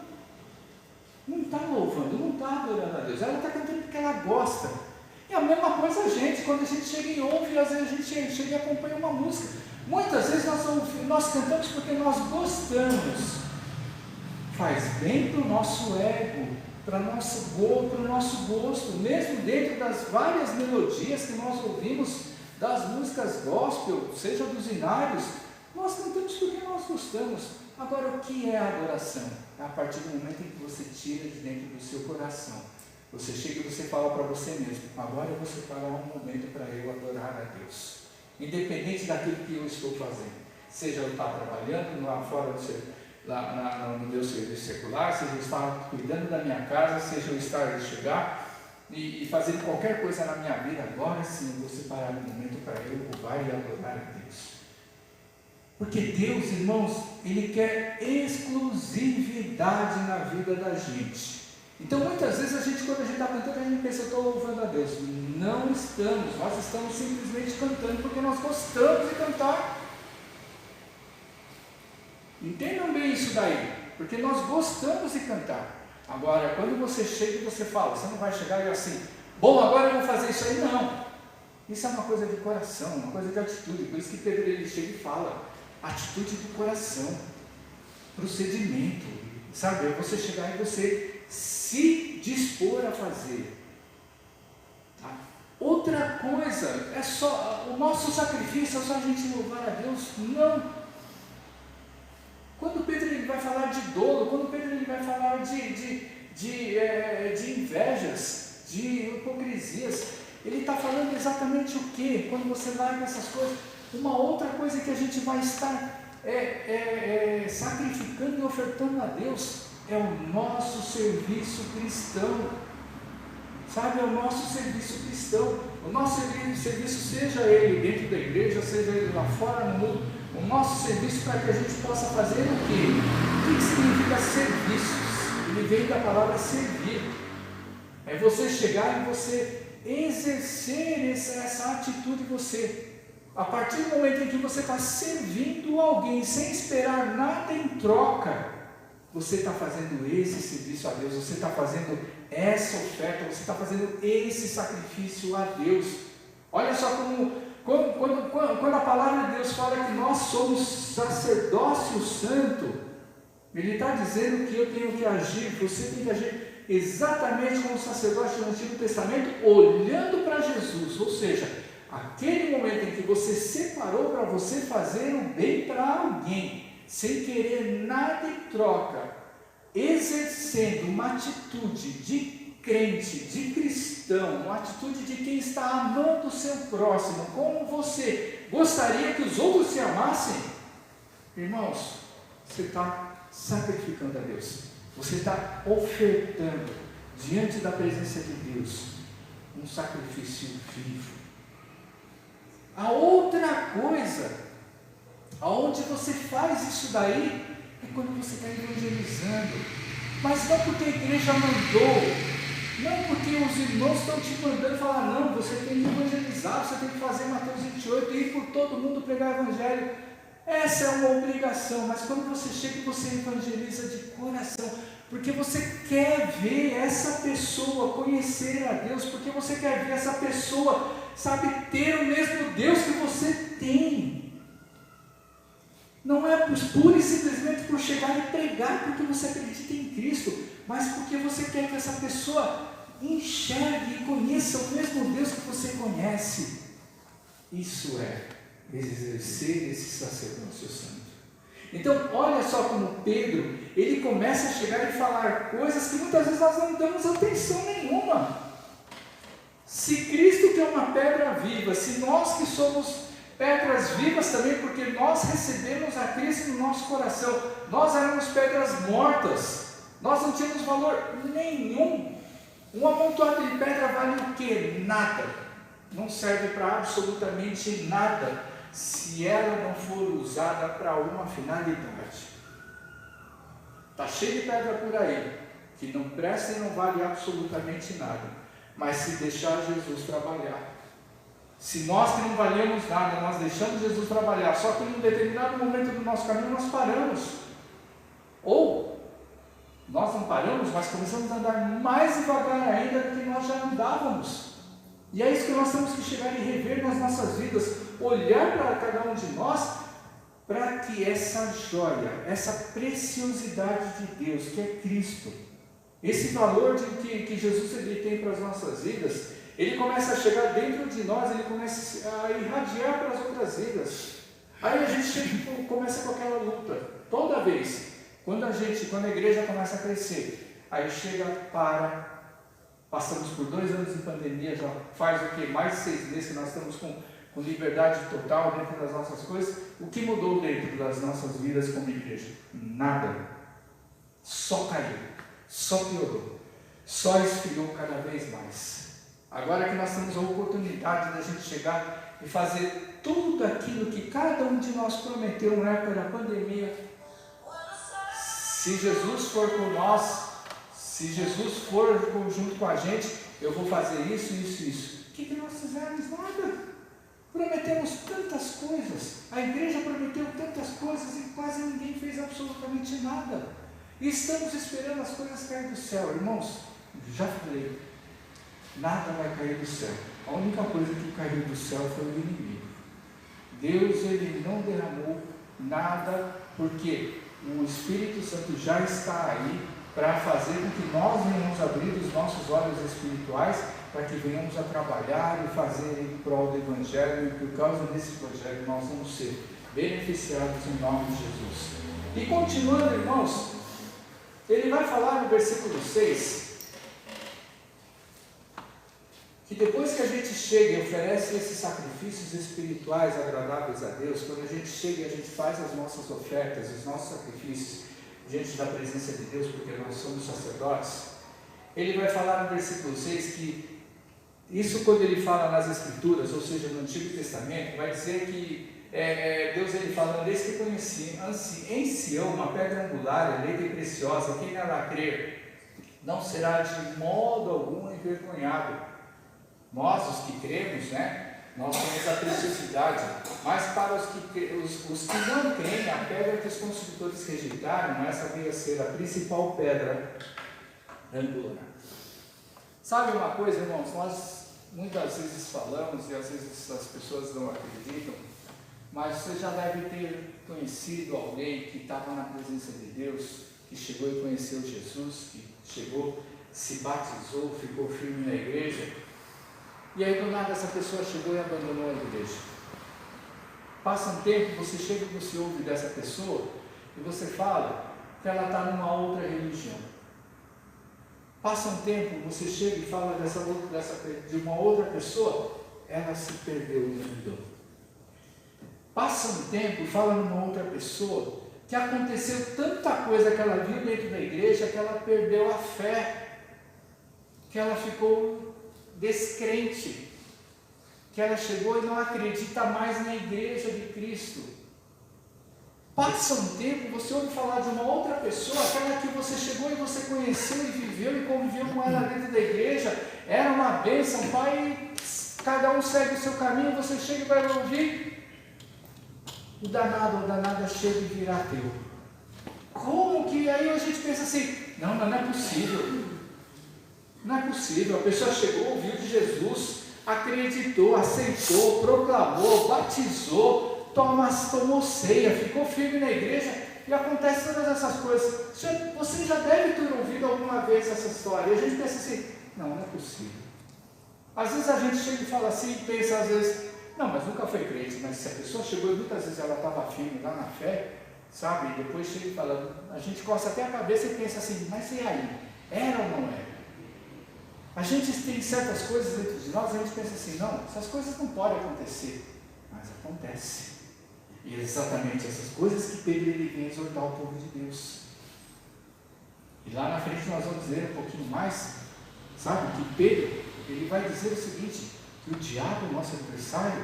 está louvando, não está adorando a Deus, ela está cantando porque ela gosta. E a mesma coisa a gente, quando a gente chega e ouve, às vezes a gente chega e acompanha uma música. Muitas vezes nós cantamos porque nós gostamos. Faz bem para o nosso ego, para o nosso gosto, mesmo dentro das várias melodias que nós ouvimos, das músicas gospel, seja dos hinários, nós cantamos porque nós gostamos. Agora, o que é a adoração? É a partir do momento em que você tira de dentro do seu coração. Você chega e você fala para você mesmo, agora eu vou separar um momento para eu adorar a Deus. Independente daquilo que eu estou fazendo. Seja eu estar trabalhando lá fora no meu serviço secular, seja eu estar cuidando da minha casa, seja eu estar chegar e fazendo qualquer coisa na minha vida, agora sim eu vou separar um momento para eu louvar e adorar a Deus. Porque Deus, irmãos, Ele quer exclusividade na vida da gente. Então muitas vezes quando a gente está cantando, a gente pensa, eu estou louvando a Deus. Não estamos, nós estamos simplesmente cantando porque nós gostamos de cantar. Entendam bem isso daí, porque nós gostamos de cantar. Agora, quando você chega e você fala, você não vai chegar e assim, bom, agora eu vou fazer isso aí, não. Isso é uma coisa de coração, uma coisa de atitude. Por isso que Pedro ele chega e fala, atitude do coração, procedimento, sabe? É você chegar e você se dispor a fazer. Tá? Outra coisa, é só, o nosso sacrifício é só a gente louvar a Deus? Não. Quando Pedro ele vai falar de dolo, quando Pedro ele vai falar de invejas, de hipocrisias, ele está falando exatamente o que? Quando você larga essas coisas, uma outra coisa que a gente vai estar sacrificando e ofertando a Deus é o nosso serviço cristão. Sabe, é o nosso serviço cristão. O nosso serviço, seja ele dentro da igreja, seja ele lá fora no mundo, o nosso serviço para que a gente possa fazer o quê? O que significa serviços? Ele vem da palavra servir. É você chegar e você exercer essa atitude em você. A partir do momento em que você está servindo alguém sem esperar nada em troca, você está fazendo esse serviço a Deus, você está fazendo essa oferta, você está fazendo esse sacrifício a Deus. Olha só quando a palavra de Deus fala que nós somos sacerdócio santo, Ele está dizendo que eu tenho que agir, você tem que agir exatamente como o sacerdote do Antigo Testamento, olhando para Jesus, ou seja, aquele momento em que você separou para você fazer o bem para alguém, sem querer nada em troca, exercendo uma atitude de crente, de cristão, uma atitude de quem está amando o seu próximo, como você gostaria que os outros se amassem, irmãos, você está sacrificando a Deus, você está ofertando diante da presença de Deus um sacrifício vivo. A outra coisa, aonde você faz isso daí, é quando você está evangelizando, mas não porque a igreja mandou, não porque os irmãos estão te mandando falar, não, você tem que evangelizar, você tem que fazer Mateus 28 e ir por todo mundo pregar o evangelho. Essa é uma obrigação, mas quando você chega e você evangeliza de coração, porque você quer ver essa pessoa conhecer a Deus, porque você quer ver essa pessoa, sabe, ter o mesmo Deus que você tem. Não é pura e simplesmente por chegar e pregar porque você acredita em Cristo, mas porque você quer que essa pessoa enxergue e conheça o mesmo Deus que você conhece. Isso é exercer esse sacerdócio santo. Então, olha só como Pedro, ele começa a chegar e falar coisas que muitas vezes nós não damos atenção nenhuma. Se Cristo, que é uma pedra viva, se nós que somos pedras vivas também, porque nós recebemos a Cristo no nosso coração, nós éramos pedras mortas, nós não tínhamos valor nenhum. Um amontoado de pedra vale o quê? Nada. Não serve para absolutamente nada. se ela não for usada para uma finalidade. Está cheio de pedra por aí, que não presta e não vale absolutamente nada, mas se deixar Jesus trabalhar. Se nós que não valemos nada, nós deixamos Jesus trabalhar, só que em um determinado momento do nosso caminho nós paramos. Ou nós não paramos, mas começamos a andar mais devagar ainda do que nós já andávamos. E é isso que nós temos que chegar e rever nas nossas vidas, olhar para cada um de nós, para que essa joia, essa preciosidade de Deus, que é Cristo, esse valor que Jesus ele tem para as nossas vidas, ele começa a chegar dentro de nós, ele começa a irradiar para as outras vidas. Aí a gente começa com aquela luta, toda vez, quando a igreja começa a crescer, aí chega passamos por 2 anos de pandemia, já faz o que? Mais de 6 meses que nós estamos com liberdade total dentro das nossas coisas. O que mudou dentro das nossas vidas como igreja? Nada. Só caiu, só piorou, só esfriou cada vez mais. Agora que nós temos a oportunidade de a gente chegar e fazer tudo aquilo que cada um de nós prometeu na época da pandemia. Se Jesus for por nós, se Jesus for junto com a gente, eu vou fazer isso, isso, isso. O que nós fizemos? Nada. Prometemos tantas coisas, a igreja prometeu tantas coisas e quase ninguém fez absolutamente nada. E estamos esperando as coisas caírem do céu. Irmãos, já falei, nada vai cair do céu. A única coisa que caiu do céu foi o inimigo. Deus ele não derramou nada, porque o Espírito Santo já está aí para fazer com que nós venhamos abrir os nossos olhos espirituais, para que venhamos a trabalhar e fazer em prol do Evangelho, e por causa desse projeto nós vamos ser beneficiados em nome de Jesus. E continuando, irmãos, ele vai falar no versículo 6, que depois que a gente chega e oferece esses sacrifícios espirituais agradáveis a Deus, quando a gente chega e a gente faz as nossas ofertas, os nossos sacrifícios diante da presença de Deus, porque nós somos sacerdotes, ele vai falar no versículo 6 que isso, quando ele fala nas Escrituras, ou seja, no Antigo Testamento, vai dizer que Deus ele falando, eis que conheci em Sião uma pedra angular, eleita e preciosa, quem nela crer não será de modo algum envergonhado. Nós, os que cremos, nós temos a preciosidade, mas para os que não creem, a pedra que os construtores rejeitaram, essa veio a ser a principal pedra angular. Sabe uma coisa, irmãos, nós muitas vezes falamos e às vezes as pessoas não acreditam, mas você já deve ter conhecido alguém que estava na presença de Deus, que chegou e conheceu Jesus, que chegou, se batizou, ficou firme na igreja, e aí do nada essa pessoa chegou e abandonou a igreja. Passa um tempo, você chega e você ouve dessa pessoa, e você fala que ela está numa outra religião. Passa um tempo, você chega e fala de uma outra pessoa, ela se perdeu e mudou. Passa um tempo e fala numa outra pessoa que aconteceu tanta coisa que ela viu dentro da igreja que ela perdeu a fé, que ela ficou descrente, que ela chegou e não acredita mais na igreja de Cristo. Passa um tempo, você ouve falar de uma outra pessoa, aquela que você chegou e você conheceu e viveu e conviveu com ela dentro da igreja, era uma bênção, pai, cada um segue o seu caminho, você chega e vai ouvir, o danado ou danada chega e vira ateu. Como que aí a gente pensa assim, não é possível, não é possível, a pessoa chegou, ouviu de Jesus, acreditou, aceitou, proclamou, batizou, tomou ceia, ficou firme na igreja e acontece todas essas coisas. Você já deve ter ouvido alguma vez essa história, e a gente pensa assim, não é possível. Às vezes a gente chega e fala assim, pensa às vezes, não, mas nunca foi crente, mas se a pessoa chegou e muitas vezes ela estava firme lá na fé, sabe, e depois chega e fala, a gente coça até a cabeça e pensa assim, mas e aí, era ou não era? A gente tem certas coisas dentro de nós, a gente pensa assim, não, essas coisas não podem acontecer, mas acontece. E é exatamente essas coisas que Pedro ele vem exortar o povo de Deus. E lá na frente nós vamos ler um pouquinho mais, sabe, que Pedro ele vai dizer o seguinte, que o diabo, nosso adversário,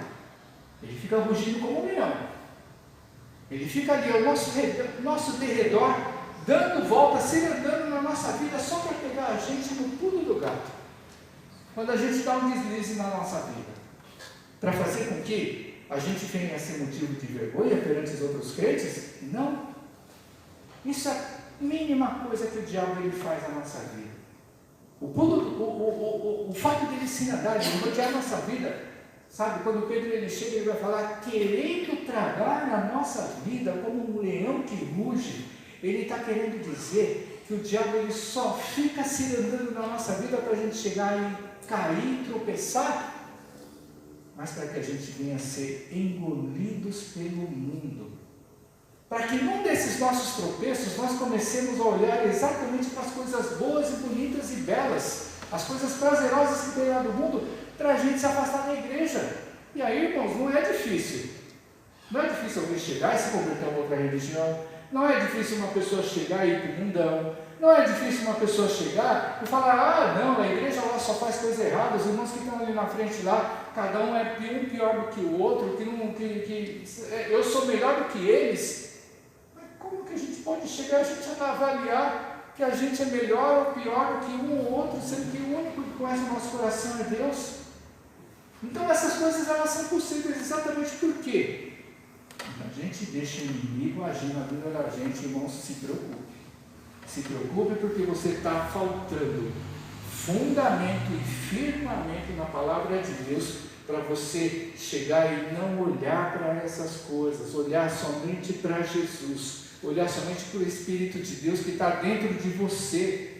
Ele fica rugindo como um leão. Ele fica ali ao nosso derredor, dando volta, se andando na nossa vida só para pegar a gente no pulo do gato. Quando a gente dá um deslize na nossa vida, para fazer com que a gente venha a ser motivo de vergonha perante os outros crentes? Não. Isso é a mínima coisa que o diabo ele faz na nossa vida. O fato dele se andar, de rodear a nossa vida, sabe, quando Pedro ele chega, ele vai falar, querendo tragar a nossa vida como um leão que ruge. Ele está querendo dizer que o diabo ele só fica se andando na nossa vida para a gente chegar e cair, tropeçar, mas para que a gente venha a ser engolidos pelo mundo. Para que num desses nossos tropeços nós comecemos a olhar exatamente para as coisas boas e bonitas e belas, as coisas prazerosas que tem lá do mundo, para a gente se afastar da igreja. E aí, irmãos, não é difícil. Não é difícil alguém chegar e se converter a uma outra religião. Não é difícil uma pessoa chegar e ir para o mundão. Não é difícil uma pessoa chegar e falar, não, a igreja lá só faz coisas erradas, os irmãos que estão ali na frente lá, cada um é um pior do que o outro, eu sou melhor do que eles. Mas como que a gente pode chegar, a gente avaliar que a gente é melhor ou pior do que um ou outro, sendo que o único que conhece o nosso coração é Deus? Então essas coisas elas são possíveis exatamente por quê? A gente deixa o inimigo agir na vida da gente, irmãos, se preocupe. Se preocupe porque você está faltando fundamento e firmamento na palavra de Deus para você chegar e não olhar para essas coisas, olhar somente para Jesus, olhar somente para o Espírito de Deus que está dentro de você.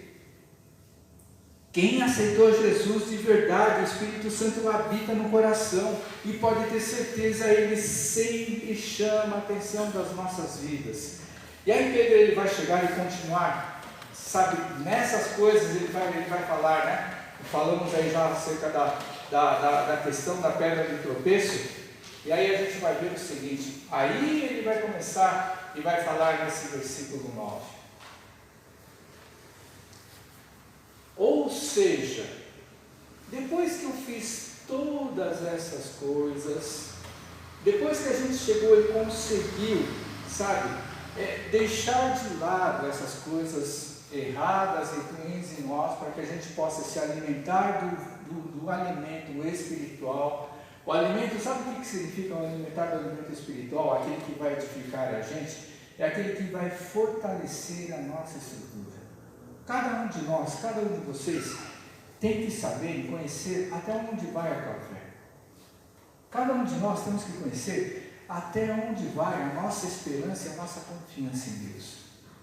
Quem aceitou Jesus de verdade, o Espírito Santo habita no coração e pode ter certeza, ele sempre chama a atenção das nossas vidas. E aí Pedro ele vai chegar e continuar, sabe, nessas coisas ele vai falar, né? Falamos aí já acerca da questão da pedra de tropeço, e aí a gente vai ver o seguinte, aí ele vai começar e vai falar nesse versículo 9. Ou seja, depois que eu fiz todas essas coisas, depois que a gente chegou e conseguiu, sabe, deixar de lado essas coisas erradas e ruins em nós, para que a gente possa se alimentar do alimento espiritual. O alimento, sabe o que significa o alimentar do alimento espiritual? Aquele que vai edificar a gente, é aquele que vai fortalecer a nossa estrutura. Cada um de nós, cada um de vocês, tem que saber e conhecer até onde vai a tua fé. Cada um de nós temos que conhecer até onde vai a nossa esperança e a nossa confiança em Deus.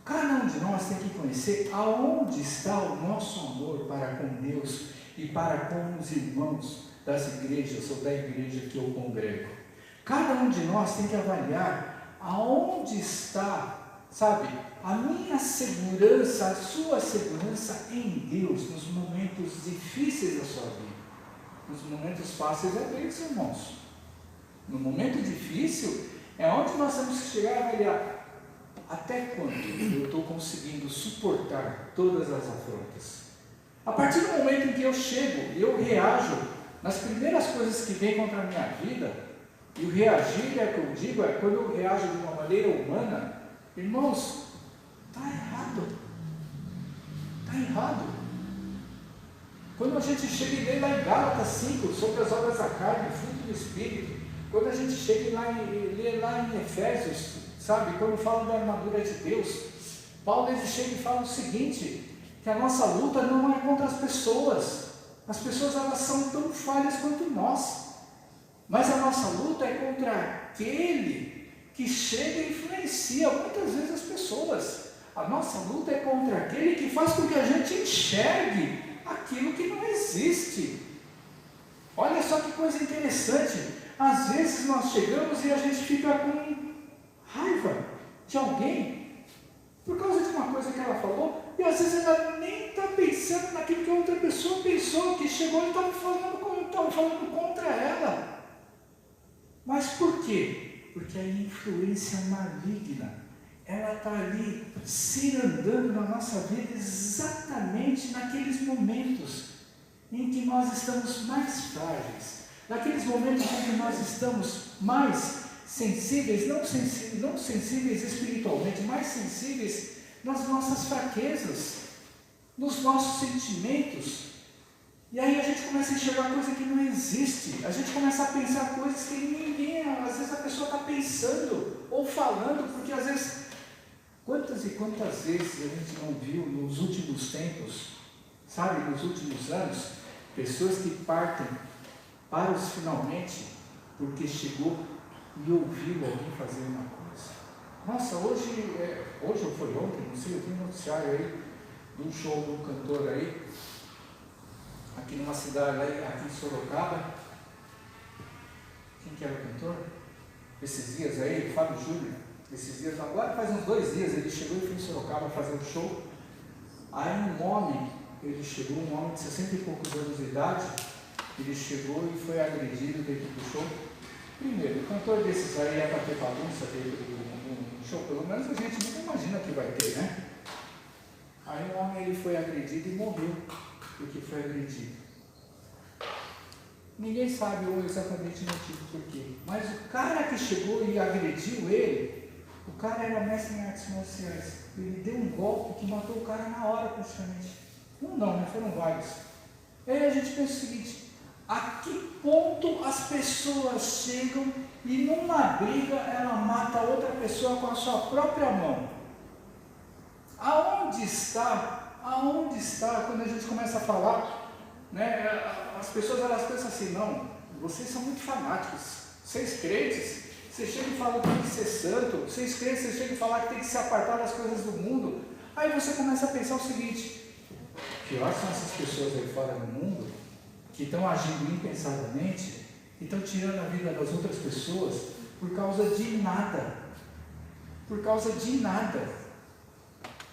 Cada um de nós tem que conhecer aonde está o nosso amor para com Deus e para com os irmãos das igrejas ou da igreja que eu congrego. Cada um de nós tem que avaliar aonde está, sabe, a minha segurança, a sua segurança em Deus nos momentos difíceis da sua vida. Nos momentos fáceis é bênção, irmãos. No momento difícil é onde nós temos que chegar a avaliar até quando eu estou conseguindo suportar todas as afrontas. A partir do momento em que eu chego e eu reajo nas primeiras coisas que vêm contra a minha vida, e o reagir é o que eu digo, é quando eu reajo de uma maneira humana, irmãos, está errado. Está errado. Quando a gente chega e lê lá em Gálatas 5 sobre as obras da carne, fruto do Espírito, quando a gente chega e lê lá em Efésios, sabe, quando fala da armadura de Deus, Paulo ele chega e fala o seguinte, que a nossa luta não é contra as pessoas elas são tão falhas quanto nós, mas a nossa luta é contra aquele que chega e influencia muitas vezes as pessoas. A nossa luta é contra aquele que faz com que a gente enxergue aquilo que não existe. Olha só que coisa interessante. Às vezes nós chegamos e a gente fica com raiva de alguém por causa de uma coisa que ela falou, e às vezes ela nem está pensando naquilo que a outra pessoa pensou, que chegou e estava falando contra ela. Mas por quê? Porque a influência maligna, ela está ali se andando na nossa vida exatamente naqueles momentos em que nós estamos mais frágeis, naqueles momentos onde nós estamos mais sensíveis, não sensíveis espiritualmente, mais sensíveis nas nossas fraquezas, nos nossos sentimentos. E aí a gente começa a enxergar coisa que não existe, a gente começa a pensar coisas que ninguém, às vezes a pessoa está pensando ou falando, porque às vezes, quantas e quantas vezes a gente não viu nos últimos tempos, sabe, nos últimos anos, pessoas que partem para os finalmente, porque chegou e ouviu alguém fazer uma coisa. Nossa, hoje ou foi ontem, não sei, eu vi um noticiário aí, de um show de um cantor aí, aqui numa cidade, aqui em Sorocaba. Quem que era o cantor? Esses dias aí, Fábio Júnior, esses dias, agora faz uns 2 dias, ele chegou e foi em Sorocaba fazer um show. Aí um homem de 60 e poucos anos de idade, ele chegou e foi agredido dentro do show. Primeiro, o cantor desses aí é para ter bagunça dentro do show, pelo menos a gente nunca imagina que vai ter, né? Aí um homem ele foi agredido e morreu, porque foi agredido. Ninguém sabe exatamente o motivo por quê, mas o cara que chegou e agrediu ele, o cara era mestre em artes marciais, ele deu um golpe que matou o cara na hora praticamente. Não, né? Foram vários. Aí a gente pensa o seguinte: a que ponto as pessoas chegam e numa briga ela mata outra pessoa com a sua própria mão? Aonde está quando a gente começa a falar, né? As pessoas elas pensam assim: não, vocês são muito fanáticos, vocês crentes, vocês chegam e falam que tem que ser santo, vocês crentes, vocês chegam e falam que tem que se apartar das coisas do mundo. Aí você começa a pensar o seguinte: pior são essas pessoas aí fora do mundo, que estão agindo impensadamente, e estão tirando a vida das outras pessoas por causa de nada.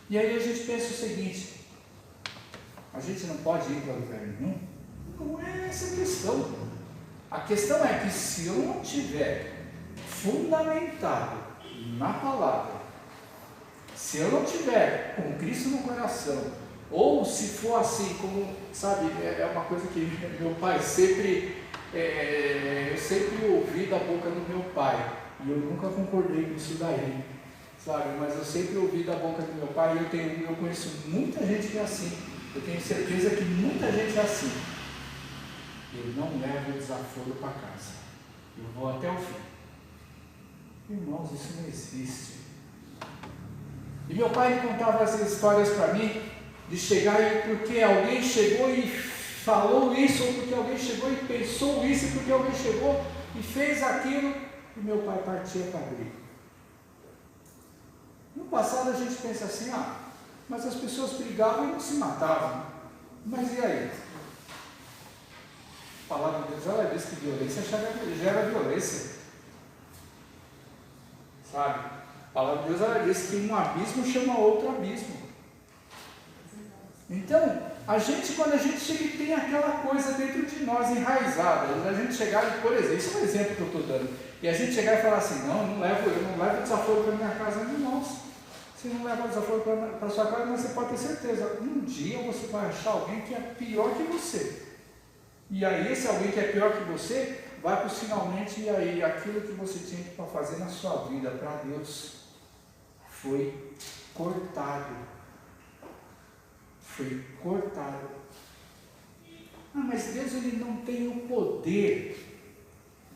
E aí a gente pensa o seguinte: a gente não pode ir para lugar nenhum? Não é essa a questão. A questão é que se eu não tiver fundamentado na palavra, se eu não tiver com Cristo no coração, ou se for assim, como, sabe, é uma coisa que meu pai eu sempre ouvi da boca do meu pai, e eu nunca concordei com isso daí, sabe, mas eu sempre ouvi da boca do meu pai, e eu conheço muita gente que é assim, eu tenho certeza que muita gente é assim: eu não levo o desaforo para casa, eu vou até o fim. Irmãos, isso não existe. E meu pai contava essas histórias para mim, de chegar e porque alguém chegou e falou isso, ou porque alguém chegou e pensou isso, e porque alguém chegou e fez aquilo, e meu pai partia para abrir. No passado a gente pensa assim: mas as pessoas brigavam e não se matavam. Mas e aí? A palavra de Deus, ela diz que violência gera violência. Sabe? A palavra de Deus, ela diz que um abismo chama outro abismo. Então, quando a gente chega e tem aquela coisa dentro de nós enraizada, a gente chegar e, por exemplo, isso é um exemplo que eu estou dando, e a gente chegar e falar assim: não, eu não levo desaforo para minha casa, irmãos. Você não leva desaforo para sua casa, mas você pode ter certeza, um dia você vai achar alguém que é pior que você. E aí esse alguém que é pior que você vai para os finalmente, e aí aquilo que você tinha para fazer na sua vida para Deus foi cortado. Mas Deus ele não tem o poder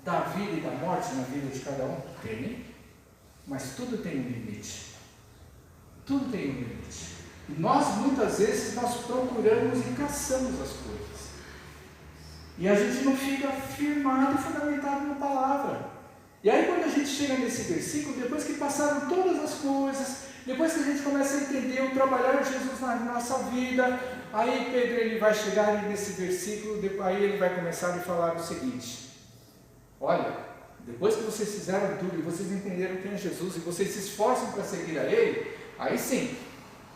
da vida e da morte na vida de cada um? Tem, mas tudo tem um limite. Tudo tem um limite. E nós muitas vezes procuramos e caçamos as coisas. E a gente não fica firmado e fundamentado na palavra. E aí quando a gente chega nesse versículo, depois que passaram todas as coisas, depois que a gente começa a entender o trabalhar de Jesus na nossa vida, aí Pedro ele vai chegar nesse versículo, aí ele vai começar a falar o seguinte: olha, depois que vocês fizeram tudo e vocês entenderam quem é Jesus e vocês se esforçam para seguir a Ele, aí sim,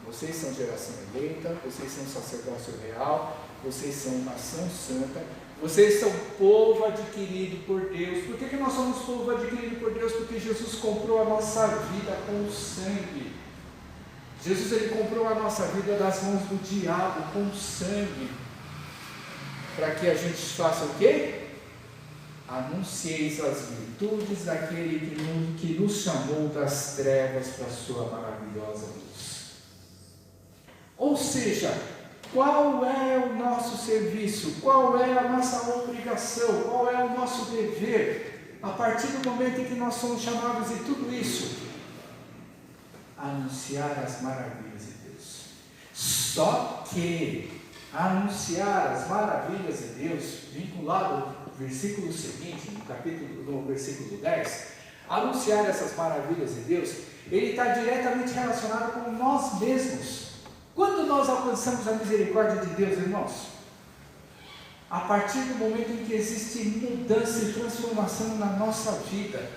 vocês são geração eleita, vocês são sacerdócio real, vocês são nação santa, vocês são povo adquirido por Deus. Por que nós somos povo adquirido por Deus? Porque Jesus comprou a nossa vida com o sangue. Jesus ele comprou a nossa vida das mãos do diabo com o sangue. Para que a gente faça o quê? anuncieis as virtudes daquele que nos chamou das trevas para a sua maravilhosa luz. Ou seja, qual é o nosso serviço? Qual é a nossa obrigação? Qual é o nosso dever? A partir do momento em que nós somos chamados de tudo isso, anunciar as maravilhas de Deus. Só que anunciar as maravilhas de Deus, vinculado ao versículo seguinte, no versículo 10, anunciar essas maravilhas de Deus, ele está diretamente relacionado com nós mesmos. Quando nós alcançamos a misericórdia de Deus, irmãos? A partir do momento em que existe mudança e transformação na nossa vida.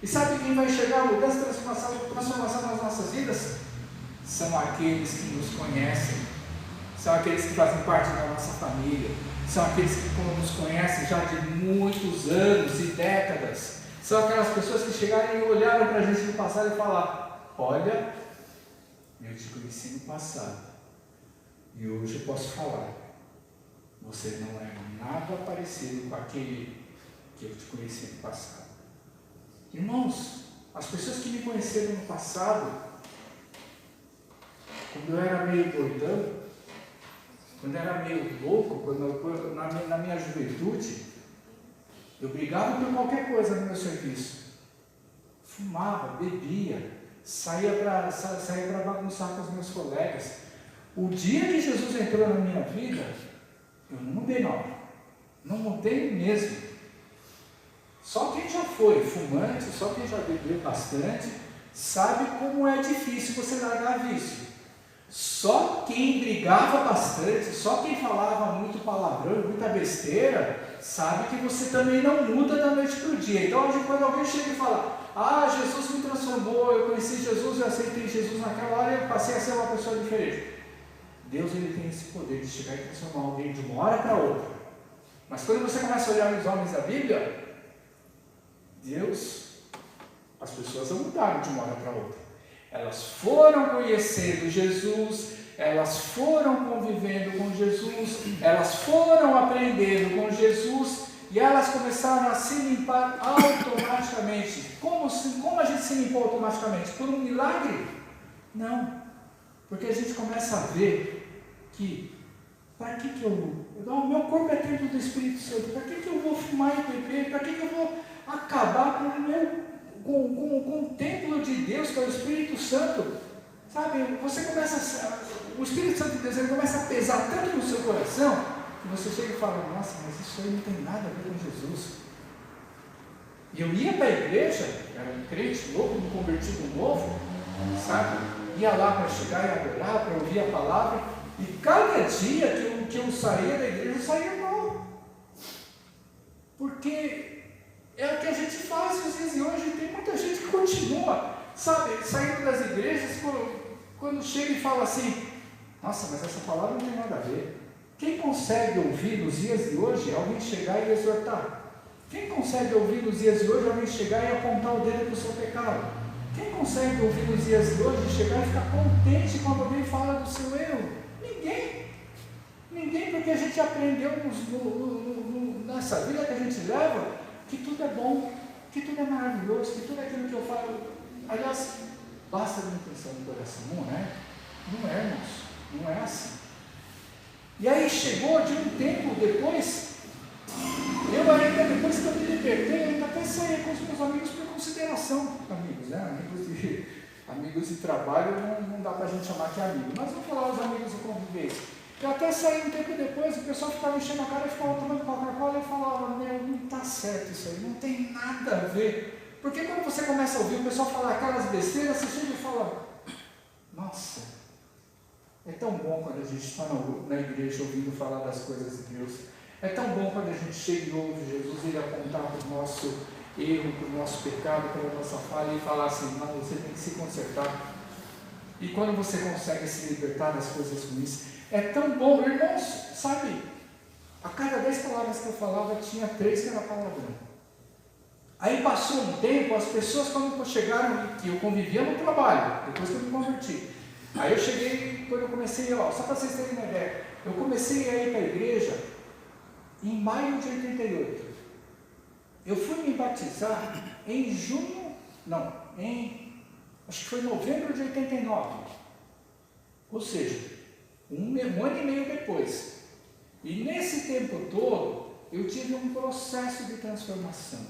E sabe quem vai chegar a mudança e transformação nas nossas vidas? São aqueles que nos conhecem, são aqueles que fazem parte da nossa família, são aqueles que nos conhecem já de muitos anos e décadas, são aquelas pessoas que chegaram e olharam para a gente no passado e falaram: olha, eu te conheci no passado e hoje eu posso falar, você não é nada parecido com aquele que eu te conheci no passado. Irmãos, as pessoas que me conheceram no passado, quando eu era meio doidão, quando eu era meio louco, na minha juventude, eu brigava por qualquer coisa no meu serviço, fumava, bebia, saía para bagunçar com os meus colegas. O dia que Jesus entrou na minha vida, eu não mudei não mudei mesmo. Só quem já foi fumante, só quem já bebeu bastante, sabe como é difícil você largar vício. Só quem brigava bastante, só quem falava muito palavrão, muita besteira, sabe que você também não muda da noite para o dia. Então, hoje, quando alguém chega e fala: ah, Jesus me transformou, eu conheci Jesus, eu aceitei Jesus naquela hora e eu passei a ser uma pessoa diferente. Deus, ele tem esse poder de chegar e transformar alguém de uma hora para outra. Mas quando você começa a olhar nos homens da Bíblia, Deus, as pessoas não mudaram de uma hora para outra. Elas foram conhecendo Jesus, elas foram convivendo com Jesus, elas foram aprendendo com Jesus e elas começaram a se limpar automaticamente. Como a gente se limpou automaticamente? Por um milagre? Não. Porque a gente começa a ver que, para que o meu corpo é templo do Espírito Santo, para que eu vou fumar e beber, para que eu vou acabar com o templo de Deus, que é o Espírito Santo? Sabe, você começa o Espírito Santo de Deus, ele começa a pesar tanto no seu coração, que você chega e fala: nossa, mas isso aí não tem nada a ver com Jesus. E eu ia para a igreja, era um crente novo, um convertido novo, sabe, ia lá para chegar e adorar, para ouvir a palavra, e cada dia que eu saía da igreja, eu saía mal, porque é o que a gente faz às vezes, e hoje tem muita gente que continua, sabe, saindo das igrejas, quando chega e fala assim: nossa, mas essa palavra não tem nada a ver. Quem consegue ouvir nos dias de hoje alguém chegar e exortar? Quem consegue ouvir nos dias de hoje alguém chegar e apontar o dedo para o seu pecado? Quem consegue ouvir nos dias de hoje chegar e ficar contente quando alguém fala do seu erro? Ninguém, porque a gente aprendeu nessa vida que a gente leva, que tudo é bom, que tudo é maravilhoso, que tudo é aquilo que eu falo. Aliás, basta de intenção no coração, não é? Não é, irmãos, não é assim. E aí chegou de um tempo depois, eu ainda, depois que eu me libertei, eu ainda até saía com os meus amigos por consideração, amigos, né? Amigos de trabalho não dá para a gente chamar de amigo, mas vamos falar os amigos de convivência. Eu até saí um tempo depois, o pessoal ficava enchendo a cara e ficava tomando Coca-Cola e falava: meu, não está certo isso aí, não tem nada a ver. Porque quando você começa a ouvir o pessoal falar aquelas besteiras, você chega e fala: nossa, é tão bom quando a gente está na igreja ouvindo falar das coisas de Deus. É tão bom quando a gente chega e ouve Jesus, ele apontar para o nosso erro, para o nosso pecado, para a nossa falha e falar assim: não, você tem que se consertar. E quando você consegue se libertar das coisas ruins, é tão bom, irmãos, sabe? A cada 10 palavras que eu falava, tinha 3 que era palavrão. Aí passou um tempo, as pessoas quando chegaram, que eu convivia no trabalho, depois que eu me converti. Aí eu cheguei, quando eu comecei, só para vocês terem uma ideia, eu comecei a ir para a igreja em maio de 88. eu fui me batizar em junho, não, acho que foi novembro de 89. Ou seja, um ano e meio depois. E nesse tempo todo, eu tive um processo de transformação,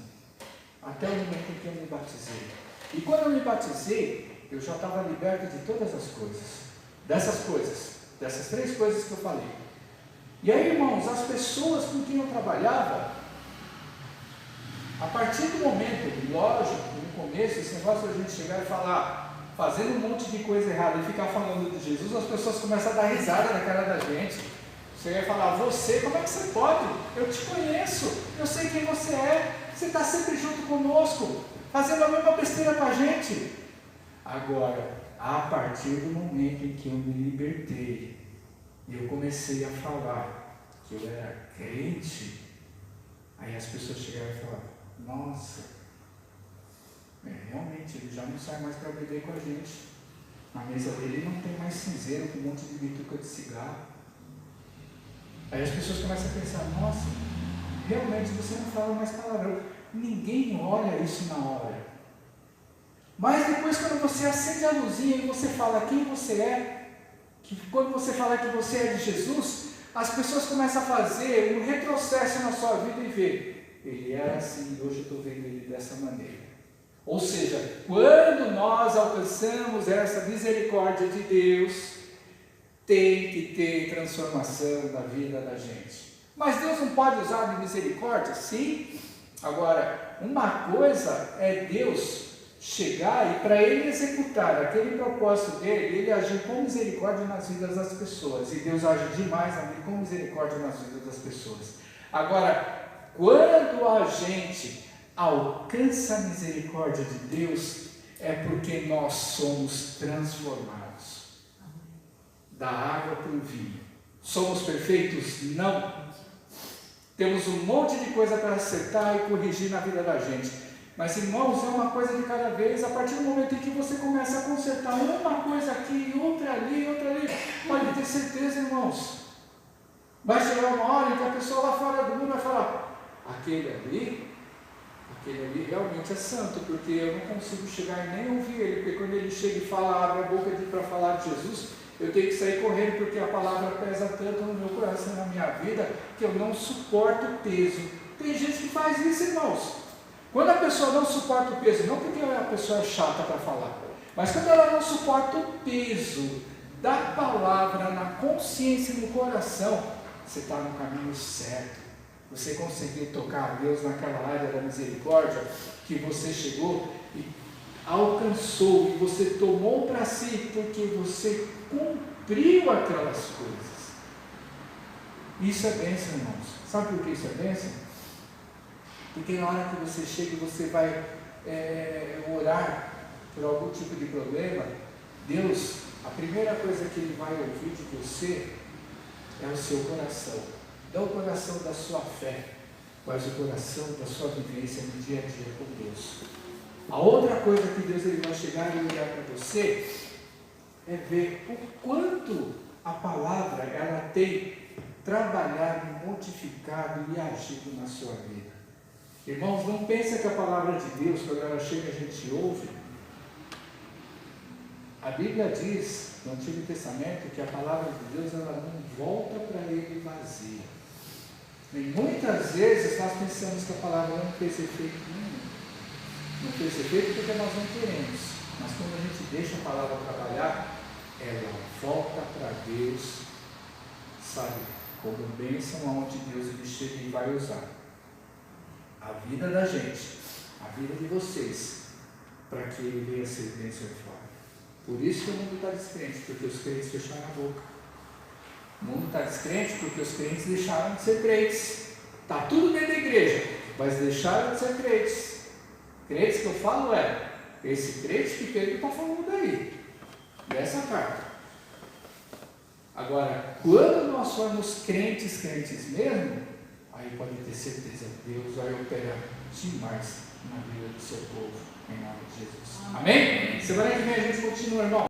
até o momento em que eu me batizei. E quando eu me batizei, eu já estava liberto de todas as coisas, dessas 3 coisas que eu falei. E aí, irmãos, as pessoas com quem eu trabalhava, a partir do momento, lógico, no começo, esse negócio de a gente chegar e falar, fazendo um monte de coisa errada e ficar falando de Jesus, as pessoas começam a dar risada na cara da gente. Você vai falar, você, como é que você pode? Eu te conheço, eu sei quem você é, você está sempre junto conosco, fazendo a mesma besteira com a gente. Agora, a partir do momento em que eu me libertei, e eu comecei a falar que eu era crente, aí as pessoas chegaram e falaram, nossa, realmente ele já não sai mais para beber com a gente, na mesa dele não tem mais cinzeiro com um monte de bituca de cigarro. Aí as pessoas começam a pensar, nossa, realmente você não fala mais palavrão. Ninguém olha isso na hora. Mas depois, quando você acende a luzinha e você fala quem você é, quando você fala que você é de Jesus, as pessoas começam a fazer um retrocesso na sua vida e ver, ele era assim, hoje eu estou vendo ele dessa maneira. Ou seja, quando nós alcançamos essa misericórdia de Deus, tem que ter transformação na vida da gente. Mas Deus não pode usar de misericórdia? Sim. Agora, uma coisa é Deus chegar e para Ele executar aquele propósito dele, Ele agir com misericórdia nas vidas das pessoas. E Deus age demais com misericórdia nas vidas das pessoas. Agora, quando a gente alcança a misericórdia de Deus, é porque nós somos transformados da água para o vinho. Somos perfeitos? Não. Temos um monte de coisa para acertar e corrigir na vida da gente. Mas, irmãos, é uma coisa de cada vez. A partir do momento em que você começa a consertar uma coisa aqui, outra ali, pode ter certeza, irmãos, vai chegar uma hora em que a pessoa lá fora do mundo vai falar, aquele ali realmente é santo, porque eu não consigo chegar e nem ouvir ele, porque quando ele chega e fala, abre a boca para falar de Jesus, eu tenho que sair correndo, porque a palavra pesa tanto no meu coração, na minha vida, que eu não suporto o peso. Tem gente que faz isso, irmãos. Quando a pessoa não suporta o peso, não porque a pessoa é chata para falar, mas quando ela não suporta o peso da palavra na consciência e no coração, você está no caminho certo. Você conseguiu tocar a Deus naquela área da misericórdia que você chegou e alcançou, e você tomou para si, porque você cumpriu aquelas coisas. Isso é bênção, irmãos. Sabe por que isso é bênção? Porque na hora que você chega e você vai orar por algum tipo de problema, Deus, a primeira coisa que Ele vai ouvir de você é o seu coração. Não o coração da sua fé, mas o coração da sua vivência no dia a dia com Deus. A outra coisa que Deus ele vai chegar e olhar para você é ver o quanto a palavra ela tem trabalhado, modificado e agido na sua vida. Irmãos, não pensa que a palavra de Deus, quando ela chega, a gente ouve. A Bíblia diz, no Antigo Testamento, que a palavra de Deus ela não volta para Ele vazia. E muitas vezes nós pensamos que a palavra não fez efeito nenhum. Não fez efeito porque nós não queremos. Mas quando a gente deixa a palavra trabalhar, ela volta para Deus, sabe, como bênção aonde Deus ele chega e vai usar a vida da gente, a vida de vocês, para que Ele venha ser bênção fora. Por isso que o mundo está descrente, porque os crentes fecharam a boca. O mundo está descrente porque os crentes deixaram de ser crentes. Está tudo dentro da igreja, mas deixaram de ser crentes. Crentes que eu falo esse crente que Pedro está falando aí, dessa carta. Agora, quando nós formos crentes mesmo, aí pode ter certeza, Deus vai operar demais na vida do seu povo, em nome de Jesus. Amém? Semana que vem a gente continua, irmão.